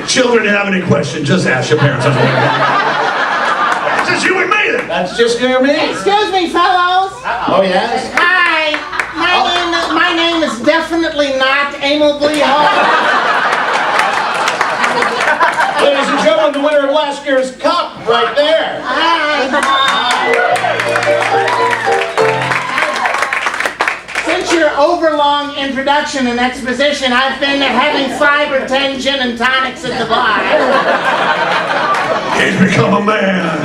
Children have any questions, just ask your parents. It's just you and me then. That's just you and me? Excuse me, fellows. Oh, yes? Hi. My name is definitely not Emil Hall. Ladies and gentlemen, the winner of last year's cup, right there. Since your overlong introduction and exposition, I've been having 5 or 10 gin and tonics at the bar. He's become a man.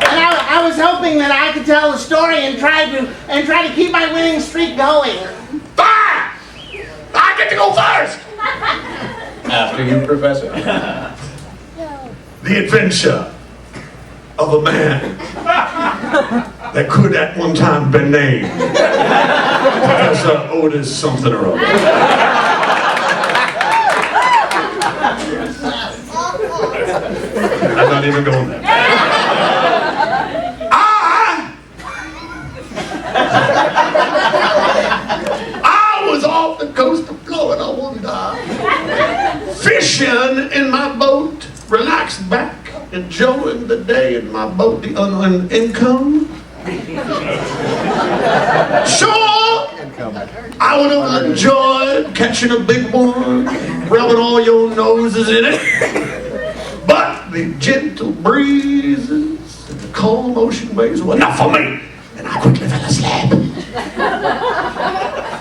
And I was hoping that I could tell a story and try to keep my winning streak going. Fine! I get to go first! After you, Professor. The adventure of a man that could at one time be named Professor Otis something or other. I'm not even going there. I was off the coast of Florida one time, fishing in my boat, relaxed back. enjoying the day in my boat, the unearned income. Sure, I would have enjoyed catching a big one, rubbing all your noses in it. But the gentle breezes and the calm ocean waves were enough for me, and I quickly fell asleep.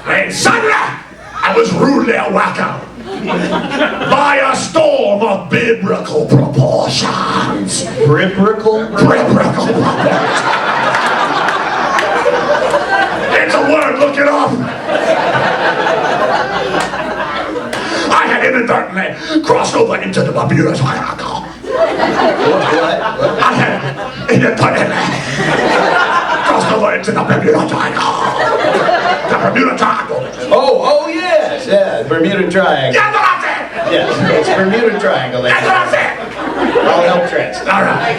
And suddenly, I was rudely awakened by a storm of biblical proportions. Biblical proportions. It's a word, look it up. I had inadvertently crossed over into the Bermuda Triangle. I had inadvertently crossed over into the Bermuda Triangle. The Bermuda Triangle. Oh yes, yeah, Bermuda Triangle. That's what I said! Yes, it's Bermuda Triangle. That's what I said! I'll help translate. All right.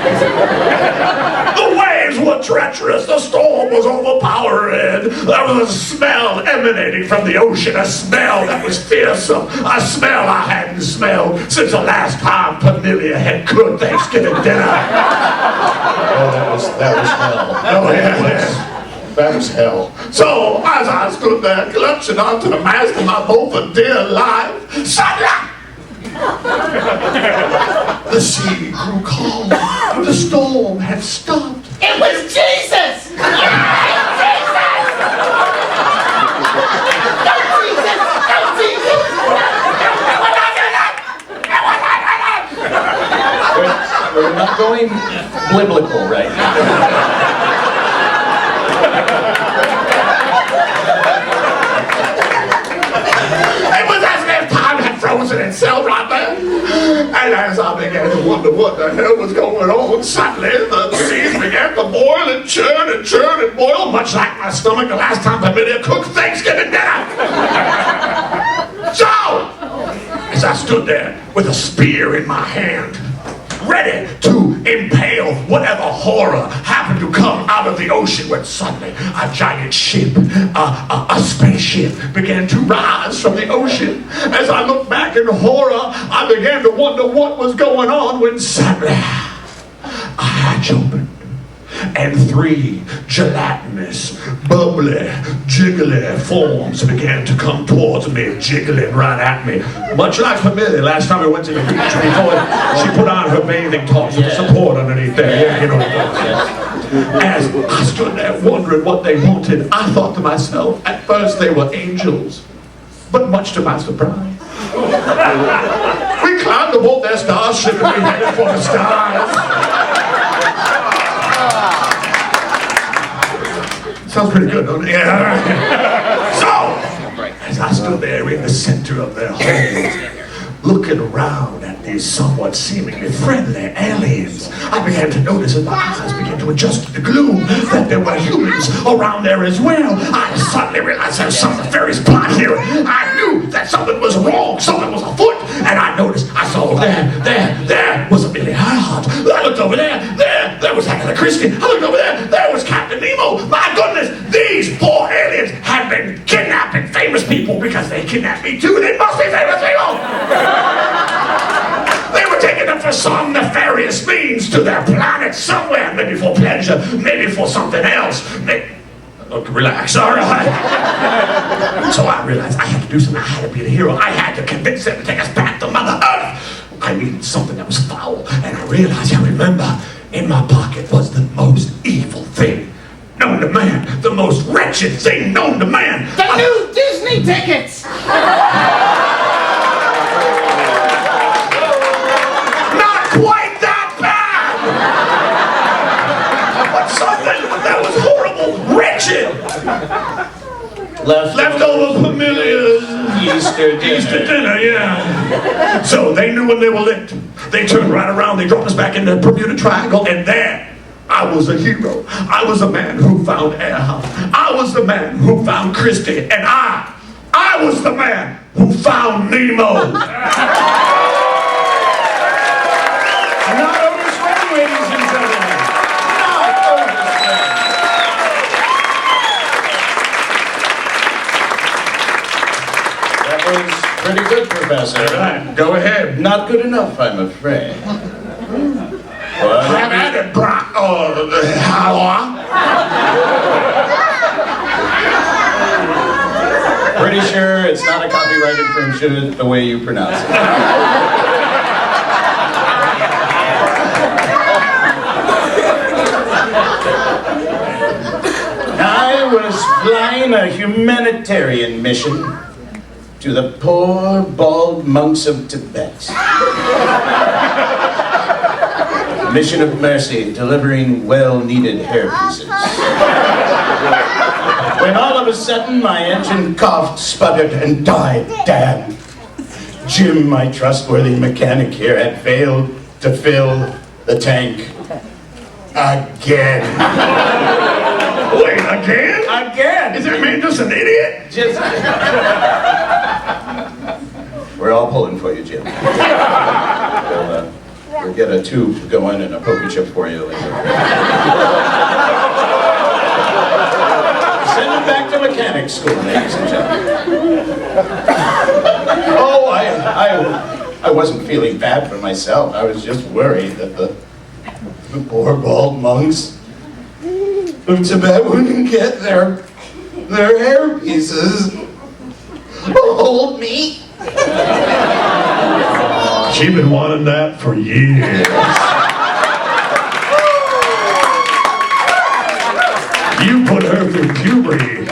The waves were treacherous. The storm was overpowering. There was a smell emanating from the ocean, a smell that was fearsome, a smell I hadn't smelled since the last time Pamelia had cooked Thanksgiving dinner. Oh, that was hell. Oh, yeah. That was hell. So, as I stood there clutching onto the mast of my boat for dear life, suddenly, the sea grew calm. The storm had stopped. It was Jesus! We're not going biblical right now. It was as if time had frozen itself right there. And as I began to wonder what the hell was going on, suddenly the seas began to boil and churn and churn and boil, much like my stomach the last time Pamelia cooked Thanksgiving dinner. So, as I stood there with a spear in my hand, ready to impale whatever horror happened to come out of the ocean, when suddenly a giant ship, a spaceship, began to rise from the ocean. As I looked back in horror, I began to wonder what was going on, when suddenly a hatch opened and 3 gelatinous, bubbly, jiggly forms began to come towards me, jiggling right at me. Much like Pamelia last time we went to the beach before she put on her bathing tops with support underneath there. Yeah, you know. As I stood there wondering what they wanted, I thought to myself, at first they were angels, but much to my surprise, we climbed aboard their starship and we headed for the stars. Sounds pretty good, don't it? Yeah. So, as I stood there in the center of their hold, looking around at these somewhat seemingly friendly aliens, I began to notice as my eyes began to adjust to the gloom that there were humans around there as well. I suddenly realized there was some nefarious plot here. I knew that something was wrong, something was afoot, and I noticed, I saw there was a Billy Hard. I looked over there was Agatha Christie. I looked over there was Captain Nemo. My goodness, these poor aliens had been kidnapping famous people because they kidnapped me too. They must be famous people. They were taking them for some nefarious means to their planet somewhere, maybe for pleasure, maybe for something else. Relax, all right. So I realized I had to do something. I had to be the hero. I had to convince them to take us back to Mother Earth. I needed something that was foul, and I realized, I remember, in my pocket was the most evil thing known to man, the most wretched thing known to man. The new Disney tickets! Not quite that bad! But something that was horrible, wretched. Leftover Pamelia's Easter dinner, yeah. So they knew when they were licked. They turned right around, they dropped us back in the Bermuda Triangle, and there I was a hero. I was a man who found Earhart. I was the man who found Christie, and I was the man who found Nemo. Not overspent, ladies and gentlemen. Not overspent. That was pretty good, Professor. All right, go ahead. Not good enough, I'm afraid. Pretty sure it's not a copyright infringement the way you pronounce it. I was flying a humanitarian mission to the poor, bald monks of Tibet. Mission of mercy, delivering well-needed hairpieces. When all of a sudden my engine coughed, sputtered, and died. Damn. Jim, my trustworthy mechanic here, had failed to fill the tank. Again. Wait, again? Again! Is that man just an idiot? Just... We're all pulling for you, Jim. We'll get a tube to go in and a poker chip for you later. Send him back to mechanic school, ladies and gentlemen. Oh, I wasn't feeling bad for myself. I was just worried that the poor bald monks of Tibet wouldn't get their hair pieces. Hold me. She's been wanting that for years. You put her through puberty.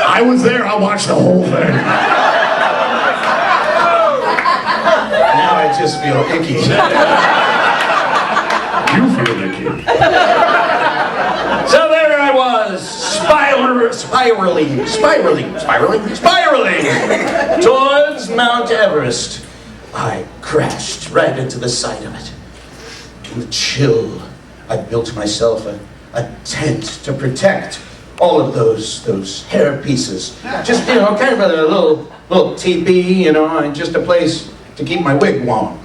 I was there, I watched the whole thing. Now I just feel icky. You feel icky. So there I was, spiraling towards Mount Everest. I crashed right into the side of it. In the chill, I built myself a tent to protect all of those hair pieces. Just, kind of a little teepee, and just a place to keep my wig warm.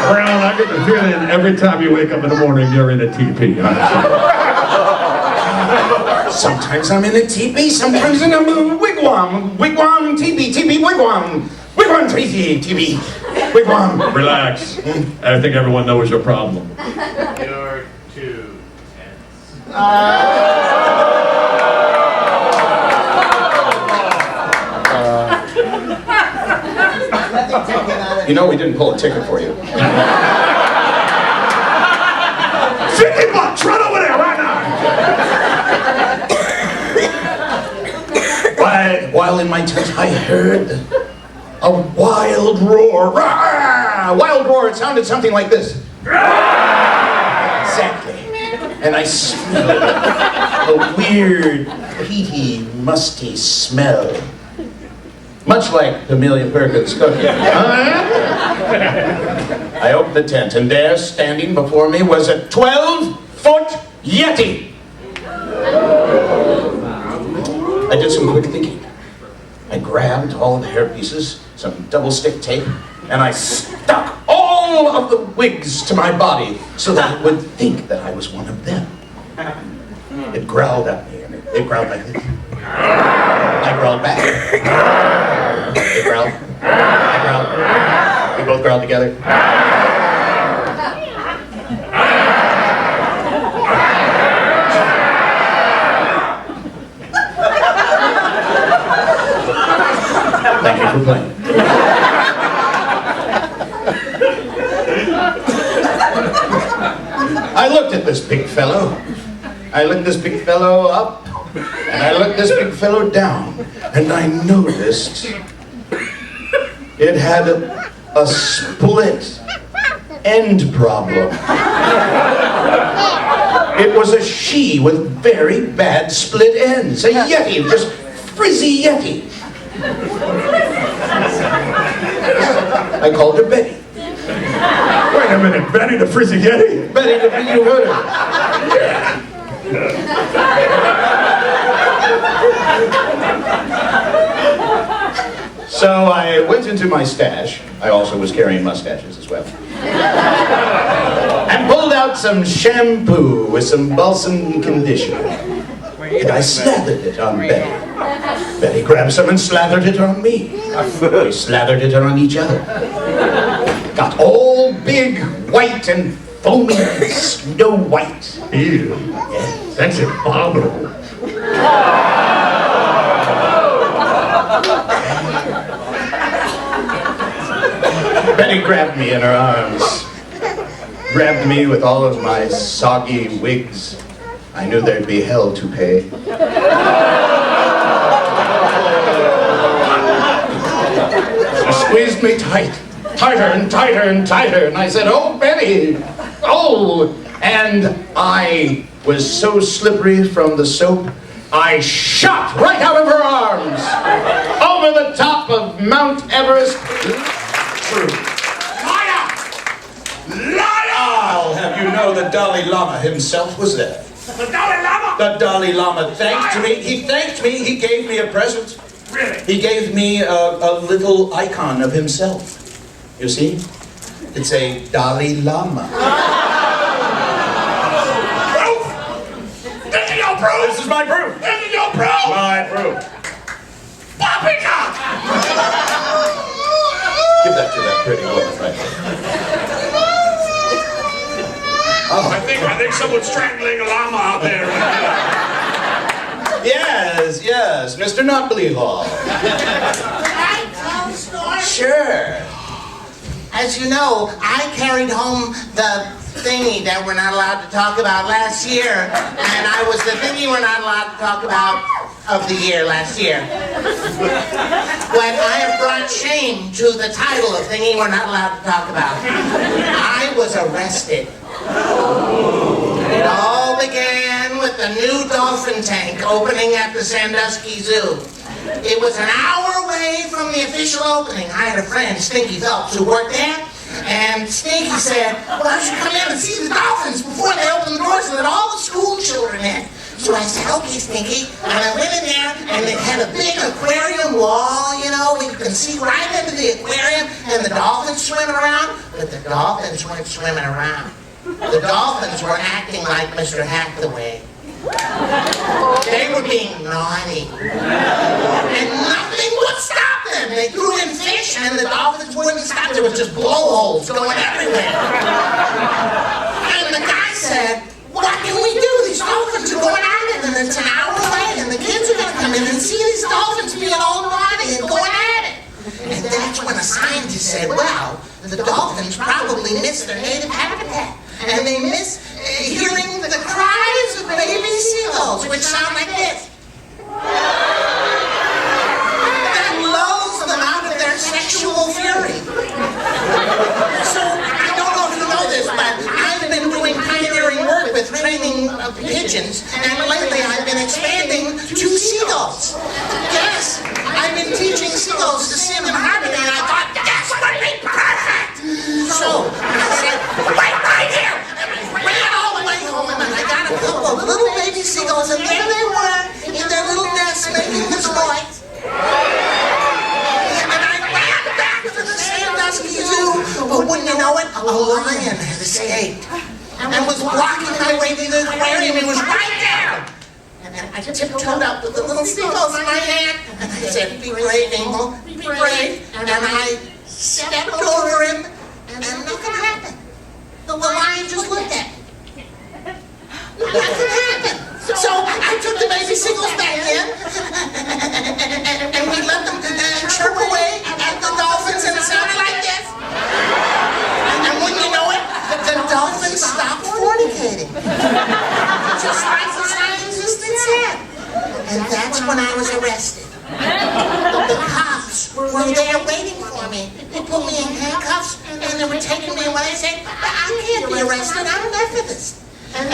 Brown, I get the feeling every time you wake up in the morning, you're in a teepee. Sometimes I'm in a teepee, sometimes I'm in a wigwam. Wigwam, teepee, teepee, wigwam. Wigwam, teepee, wigwam. Relax. I think everyone knows your problem. You're too tense. We didn't pull a ticket for you. $50, run over there right now. While in my tent, I heard a wild roar. Rah! Wild roar, it sounded something like this. Exactly. And I smelled a weird, peaty, musty smell. Much like Amelia Perkins' cooking. I opened the tent, and there, standing before me, was a 12-foot Yeti. I did some quick thinking. I grabbed all the hair pieces, some double-stick tape, and I stuck all of the wigs to my body so that it would think that I was one of them. It growled at me, and it growled like this. I growled back. It growled. I growled. We both growled together. Thank you for playing. I looked at this big fellow. I looked this big fellow up, and I looked this big fellow down, and I noticed it had a split end problem. It was a she with very bad split ends. A Yeti, just frizzy Yeti. I called her Betty. Wait a minute, Betty the Frizzy Yeti? Betty the Frizzy, you heard her. So I went into my stash. I also was carrying mustaches as well. And pulled out some shampoo with some balsam conditioner. and I slathered it on Betty. Betty grabbed some and slathered it on me. We slathered it on each other. Got all big, white, and foamy, snow white. Ew. Yes. That's abominable. Betty grabbed me in her arms. Grabbed me with all of my soggy wigs. I knew there'd be hell to pay. She squeezed me tight, tighter and tighter and tighter, and I said, "Oh, Betty, oh!" And I was so slippery from the soap, I shot right out of her arms, over the top of Mount Everest. True. Liar! I'll have you know the Dalai Lama himself was there. The Dalai Lama? The Dalai Lama thanked me. He thanked me. He gave me a present. Really? He gave me a little icon of himself. You see? It's a Dalai Lama. Proof? This is your proof? This is my proof. This is your proof? My proof. Poppycock! Give that to that pretty woman right there. Oh. I think someone's strangling a llama out there. Yes, yes, Mr. Not Believe All. Can I tell a story? Sure. As you know, I carried home the thingy that we're not allowed to talk about last year, and I was the thingy we're not allowed to talk about of the year last year. When I have brought shame to the title of thingy we're not allowed to talk about. I was arrested. It all began with the new dolphin tank opening at the Sandusky Zoo. It was an hour away from the official opening. I had a friend, Stinky Phelps, who worked there, and Stinky said, "Well, I should come in and see the dolphins before they open the doors and let all the school children in." So I said, "Okay, Stinky," and I went in there, and it had a big aquarium wall, you know, where you can see right into the aquarium, and the dolphins swimming around, but the dolphins weren't swimming around. The dolphins were acting like Mr. Hathaway. They were being naughty. And nothing would stop them. They threw in fish and the dolphins wouldn't stop. There was just blowholes going everywhere. And the guy said, "What can we do? These dolphins are going at it and it's an hour away and the kids are going to come in and see these dolphins being all naughty and going at it." And that's when a scientist said, "Well, the dolphins probably miss their native habitat. And they miss hearing the cries of baby seagulls, which sound like this. That lulls them out of their sexual fury." So, I don't know if you know this, but I've been doing pioneering work with training pigeons, and lately I've been expanding to seagulls. Yes, I've been teaching seagulls to sing in harmony, and I thought, this would be perfect! So, I said, "Wait right here!" And I ran all the way home, and I got a couple of little baby seagulls, and there they were, in their little nests, making this noise. And I ran back to the Sandusky Zoo, but wouldn't you know it, a lion had escaped, and was blocking my way to the aquarium. He was right there! And I tiptoed up with the little seagulls in my hand, and I said, "Be brave, Engel, be brave." And I stepped over him, and nothing happened. The lion just looked at me. Nothing happened. So I took the baby seagulls back in, and we let them chirp away at the dolphins, and it sounded like this. And wouldn't you know it, the dolphins stopped fornicating. Just like the scientist had said. And that's when I was arrested. The cops were there waiting for me. They put me in handcuffs, and they were taking me away. I said, "I can't be arrested. I'm a Methodist." And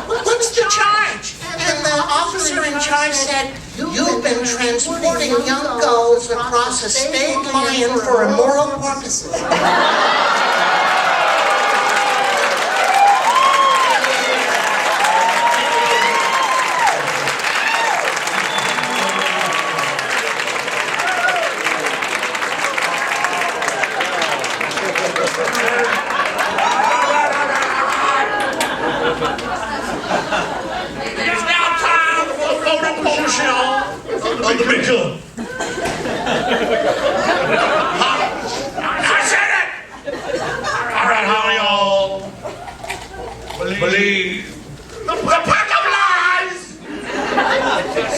"What's the charge?" And the officer in charge said, "You've been transporting young gulls across a state line for immoral purposes."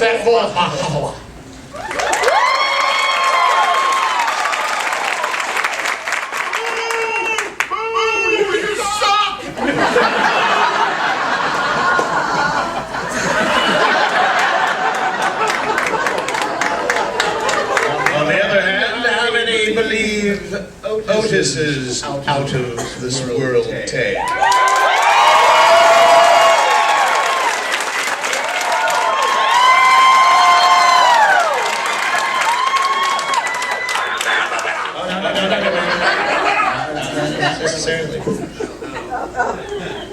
set, full. You suck! On the other hand, how many believe Otis is out of this world tale? Not necessarily.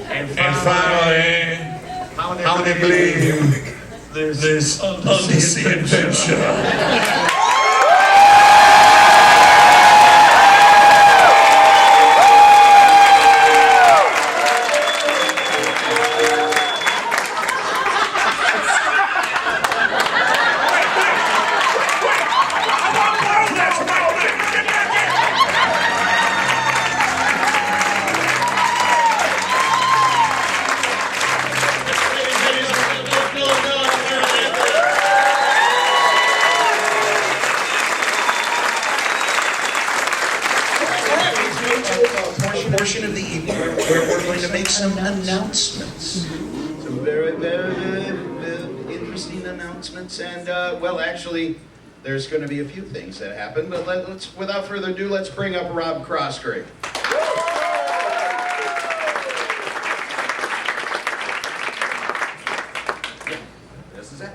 And finally, how many believe this undersea adventure? Portion of the evening where we're going to make some announcements. Some very, very interesting announcements. And, well, actually, there's going to be a few things that happen. But let's, without further ado, let's bring up Rob Croskery. This is it.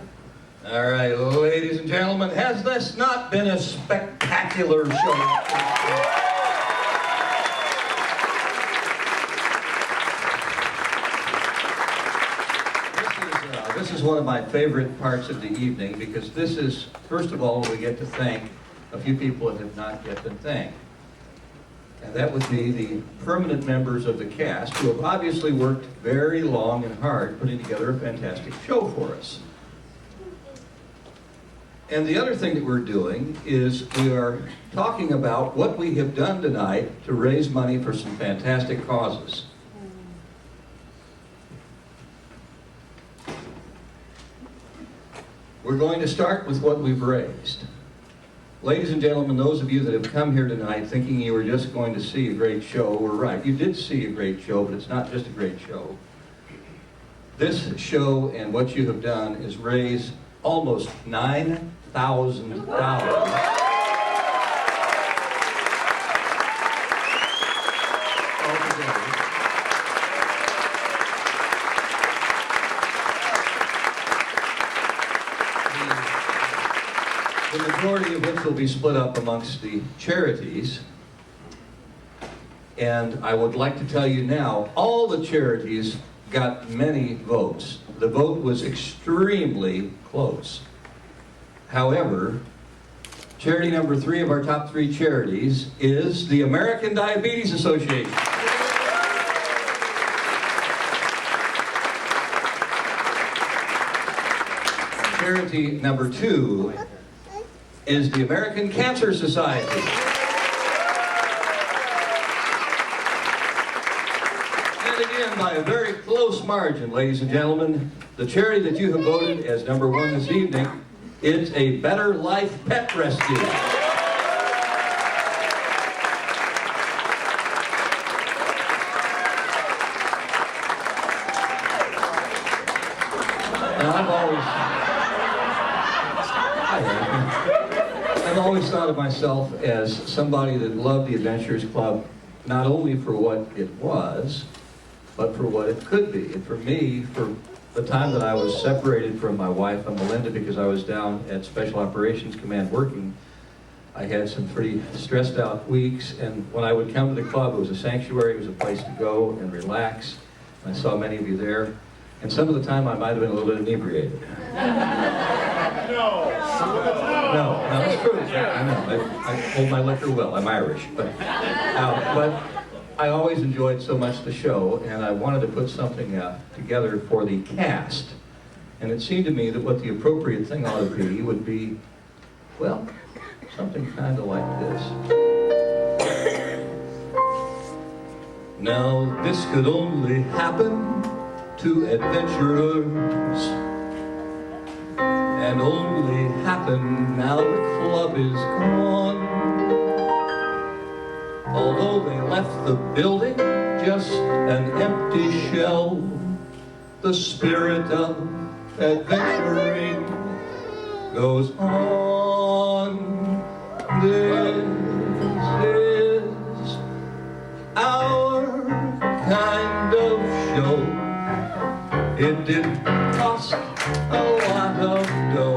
All right, ladies and gentlemen, has this not been a spectacular show? This is one of my favorite parts of the evening because this is, first of all, we get to thank a few people that have not yet been thanked. And that would be the permanent members of the cast who have obviously worked very long and hard putting together a fantastic show for us. And the other thing that we're doing is we are talking about what we have done tonight to raise money for some fantastic causes. We're going to start with what we've raised. Ladies and gentlemen, those of you that have come here tonight thinking you were just going to see a great show, were right. You did see a great show, but it's not just a great show. This show and what you have done is raise almost $9,000. The majority of which will be split up amongst the charities. And I would like to tell you now, all the charities got many votes. The vote was extremely close. However, charity number 3 of our top 3 charities is the American Diabetes Association. Charity number 2 is the American Cancer Society. And again, by a very close margin, ladies and gentlemen, the charity that you have voted as number 1 this evening is a Better Life Pet Rescue. Now, I've always thought of myself as somebody that loved the Adventurers Club, not only for what it was, but for what it could be. And for me, for the time that I was separated from my wife and Melinda because I was down at Special Operations Command working, I had some pretty stressed out weeks, and when I would come to the club, it was a sanctuary, it was a place to go and relax. I saw many of you there, and some of the time I might have been a little bit inebriated. No, it's true. I know. I hold my liquor well. I'm Irish, but I always enjoyed so much the show, and I wanted to put something together for the cast. And it seemed to me that what the appropriate thing ought to be would be, well, something kind of like this. Now, this could only happen to adventurers. and only happened now the club is gone. Although they left the building just an empty shell, the spirit of adventuring goes on. This is our kind of show. It didn't cost a lot of dough.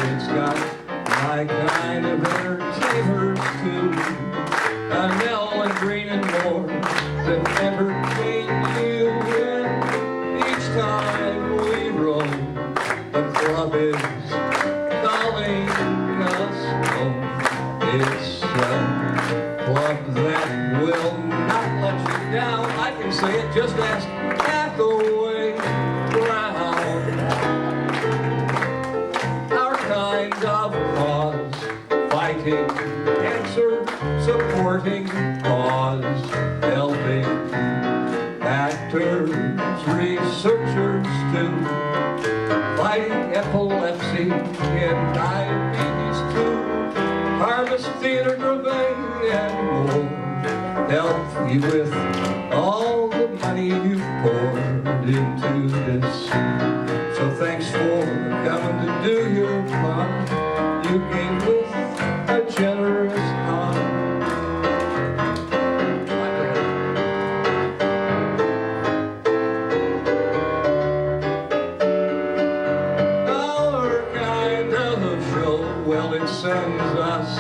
It's got my kind of entertainers too. Nolen, Green and more that entertain you. And each time we roll, the club is calling us home. It's a club that will not let you down. I can say it, just ask Hathaway Brown. Our kind of cause, fighting cancer, supporting cause, helping actors, researchers too, fighting epilepsy and diabetes too, Harvest Theater, Dravet and more, help you with all the money you've poured into this. So thanks for coming to do your part. You gave with a generous heart. Our kind of show, well, it sends us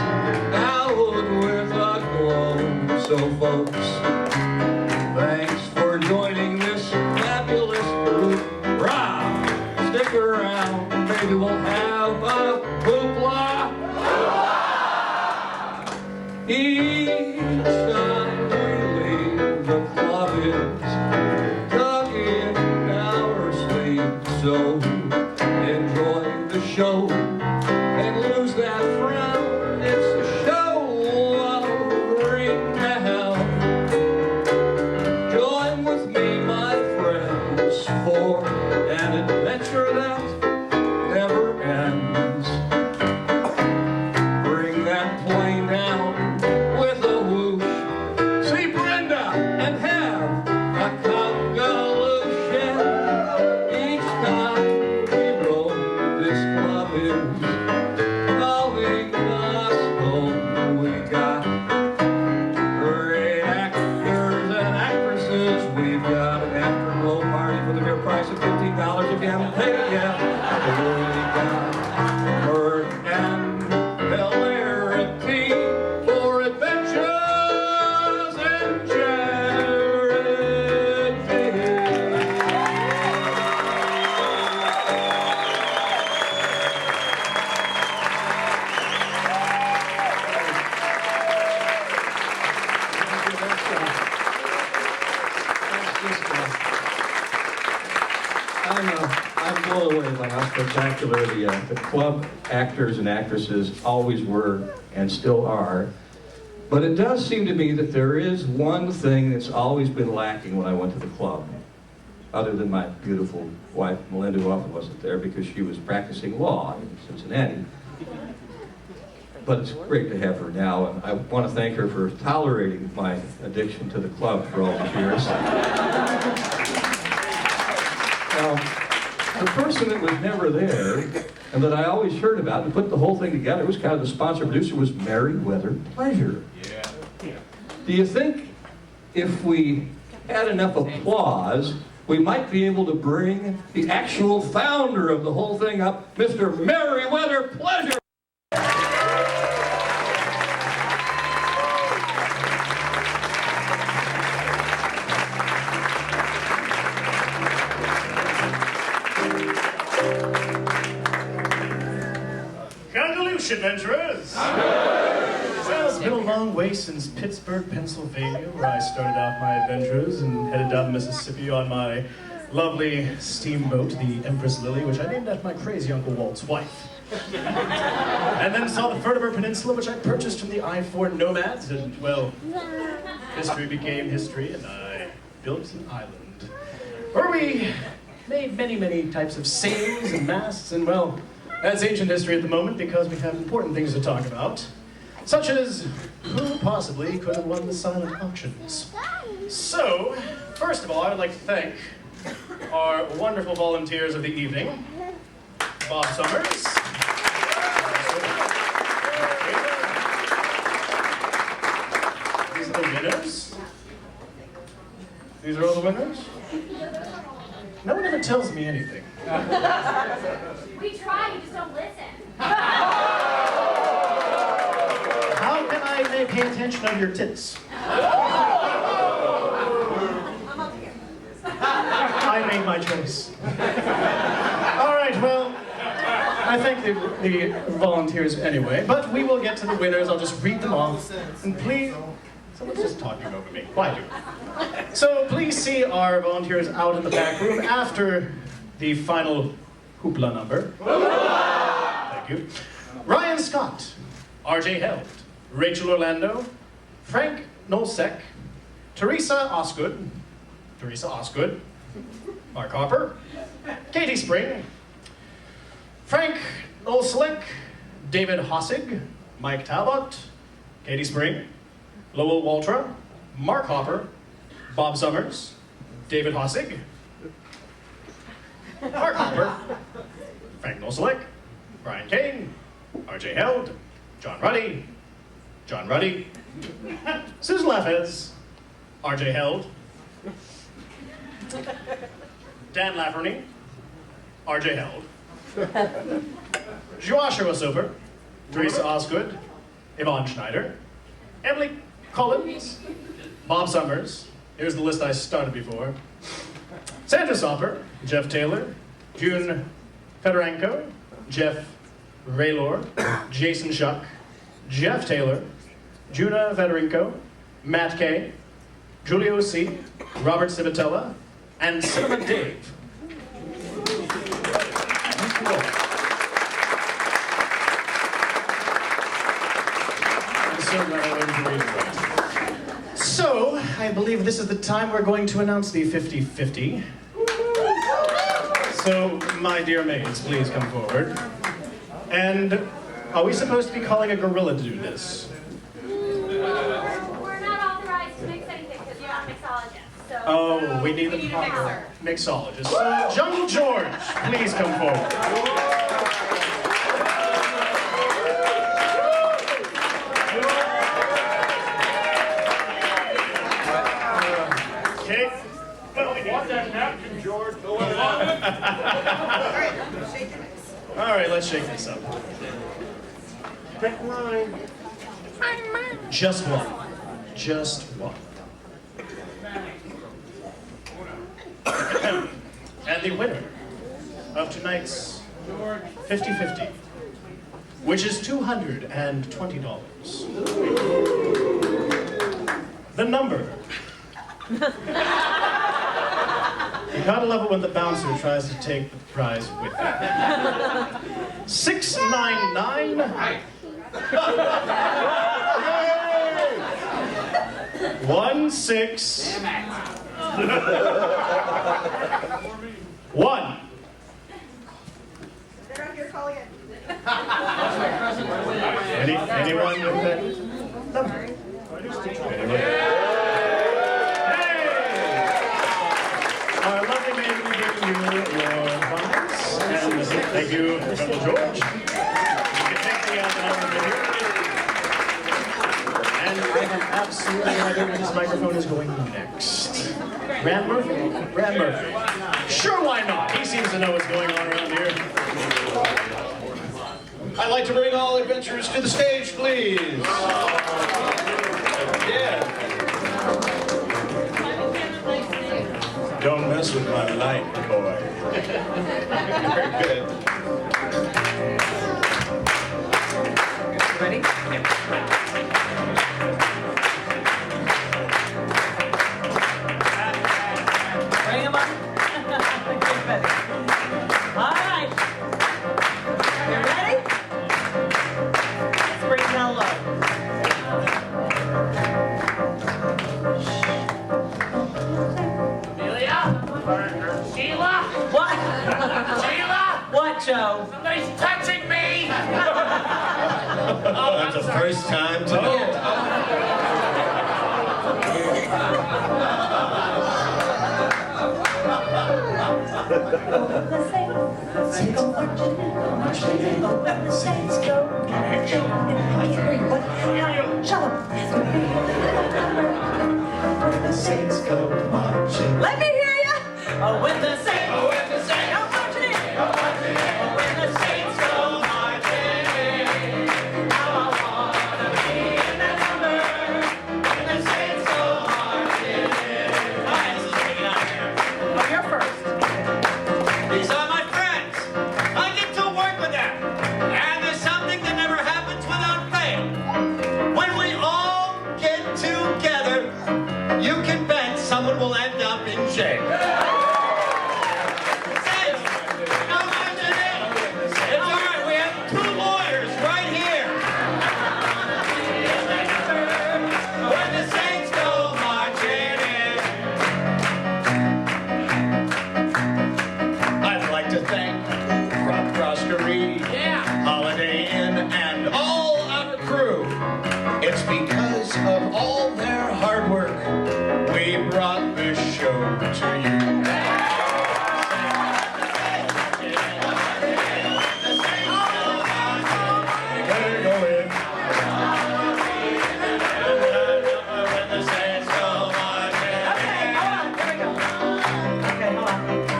out with a glow. So folks, thanks for joining this fabulous group. Rah! Stick around, maybe we'll have a hoopla. Each time we leave, the club is tugging our sleeve. So enjoy the show and lose that frown. It's a show of renown. Join with me, my friends, for an adventure that never ends. Bring that plane down with a whoosh. See Brenda and have a Kungaloosh. Each time we roll, this club is calling us home. We got great actors and actresses. We've got an afterglow party for the mere price of $15 if you haven't paid it yet. We got mirth and hilarity for adventures and charity. I'm blown away by how spectacular the club actors and actresses always were and still are. But it does seem to me that there is one thing that's always been lacking when I went to the club, other than my beautiful wife, Melinda, who often wasn't there because she was practicing law in Cincinnati. But it's great to have her now, and I want to thank her for tolerating my addiction to the club for all these years. The person that was never there, and that I always heard about, to put the whole thing together, was kind of the sponsor producer, was Merriweather Pleasure. Yeah. Do you think if we had enough applause, we might be able to bring the actual founder of the whole thing up, Mr. Merriweather Pleasure? Kungaloosh, adventurers! Well, it's been a long way since Pittsburgh, Pennsylvania, where I started out my adventures and headed down the Mississippi on my lovely steamboat, the Empress Lily, which I named after my crazy Uncle Walt's wife. And then saw the Vertebra Peninsula, which I purchased from the I-4 nomads, and, well, history became history, and I built an island. Where we made many, many types of sails and masts, and well, that's ancient history at the moment because we have important things to talk about, such as who possibly could have won the silent auctions. So, first of all, I would like to thank our wonderful volunteers of the evening, Bob Summers. These are the winners. These are all the winners? No one ever tells me anything. We try, you just don't listen. How can I pay attention of your tits? I made my choice. All right, well, I thank the volunteers anyway, but we will get to the winners. I'll just read them off. And please, someone's just talking over me. Why do? So please see our volunteers out in the back room after the final hoopla number. Thank you. Ryan Scott, RJ Held, Rachel Orlando, Frank Nolsek, Teresa Osgood, Mark Harper, Katie Spring, Frank Nolslick, David Hossig, Mike Talbot, Katie Spring, Lowell Waltra, Mark Hopper, Bob Summers, David Hossig, Mark Hopper, Frank Nolslick, Brian Kane, RJ Held, John Ruddy, Susan Lafez, RJ Held, Dan Lafferty, RJ Held, Joshua Sober, Teresa Osgood, Yvonne Schneider, Emily Collins, Bob Summers, here's the list I started before, Sandra Sopper, Jeff Taylor, June Fedorenko, Jeff Raylor, Jason Shuck, Jeff Taylor, Juna Fedorenko, Matt Kay, Julio C., Robert Civitella, and Cinnamon Dave. So, I believe this is the time we're going to announce the 50-50. So, my dear maids, please come forward. And are we supposed to be calling a gorilla to do this? We're not authorized to mix anything because we're not mixologists. So Oh, we need a mixologist. Jungle George, please come forward. Okay. Well, we want that napkin, George. Go on. All right, let's shake this up. Pick mine. Just one. Just one. And the winner of tonight's 50-50, which is $220. The number. You gotta love it when the bouncer tries to take the prize with him. 699. 16. 1. Anyone with that number? Anyone? Our lovely maid will be giving you your bonus. And thank you, Uncle George. You can take the number with you. And I have absolutely no idea where this microphone is going next. Ram Murphy? Ram Murphy. Sure, why not? He seems to know what's going on around here. I'd like to bring all adventurers to the stage, please. Yeah. Don't mess with my light, boy. Very good. Ready? Bring him up. All right. You ready? Let's bring it down low. Amelia? Sheila? What? Joe. Somebody's touching me! That's the first time tonight. Shut up. Let me hear ya. Oh, when the saints go marching in. Oh, when the saints go marching in. How I wanna be in that number. When the saints go marching in. All right, this is taking out here. Oh, you're first. These are my friends. I get to work with them. And there's something that never happens without fail. When we all get together, you can bet someone will end up in jail. It's all right, we have 2 lawyers right here. When the saints go marching in. I'd like to thank Crop Croskery, Holiday Inn, and all our crew. It's because of all their hard work we brought this show to you.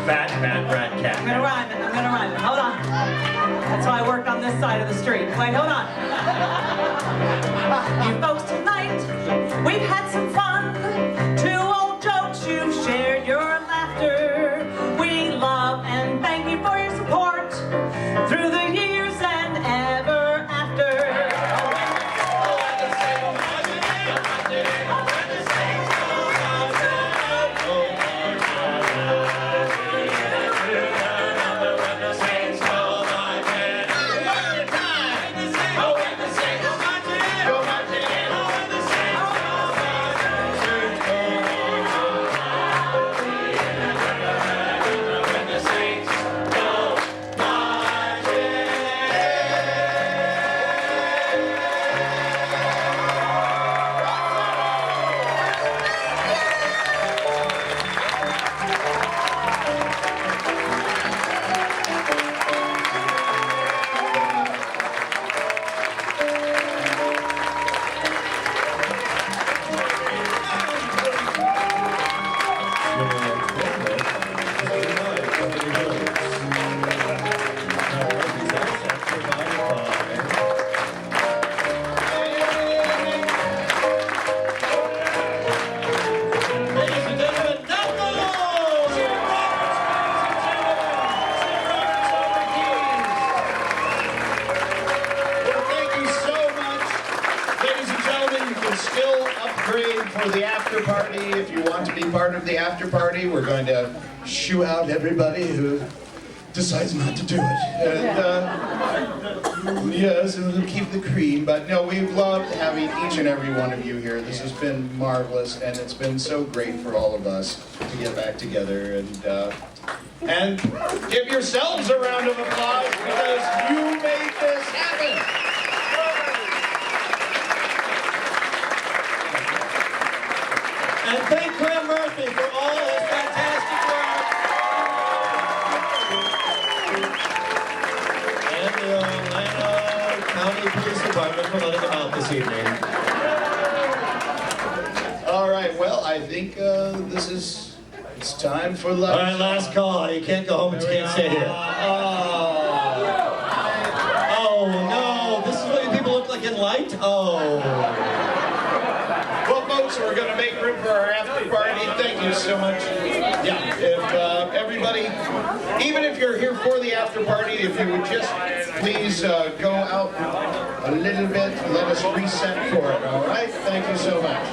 Fat, rat, cat. I'm gonna rhyme it. Hold on. That's why I work on this side of the street. Wait, hold on. You folks tonight, we've had some fun. 2 old jokes, you've shared your laughter. We love and thank you for your support through the years and ever after. For the after party, if you want to be part of the after party, we're going to shoo out everybody who decides not to do it. And, yes, and we'll keep the cream. But no, we've loved having each and every one of you here. This has been marvelous, and it's been so great for all of us to get back together and give yourselves a round of applause because you made this happen. And thank Graham Murphy for all his fantastic work. And the Atlanta County Police Department for letting them out this evening. All right, well, I think it's time for lunch. All right, last call. You can't go home and you can't stay here. Oh, no. This is what you people look like in light? Oh. Well, folks, we're going to make room for our after party. Thank you so much. Yeah, if everybody, even if you're here for the after party, if you would just please go out a little bit and let us reset for it, all right? Thank you so much.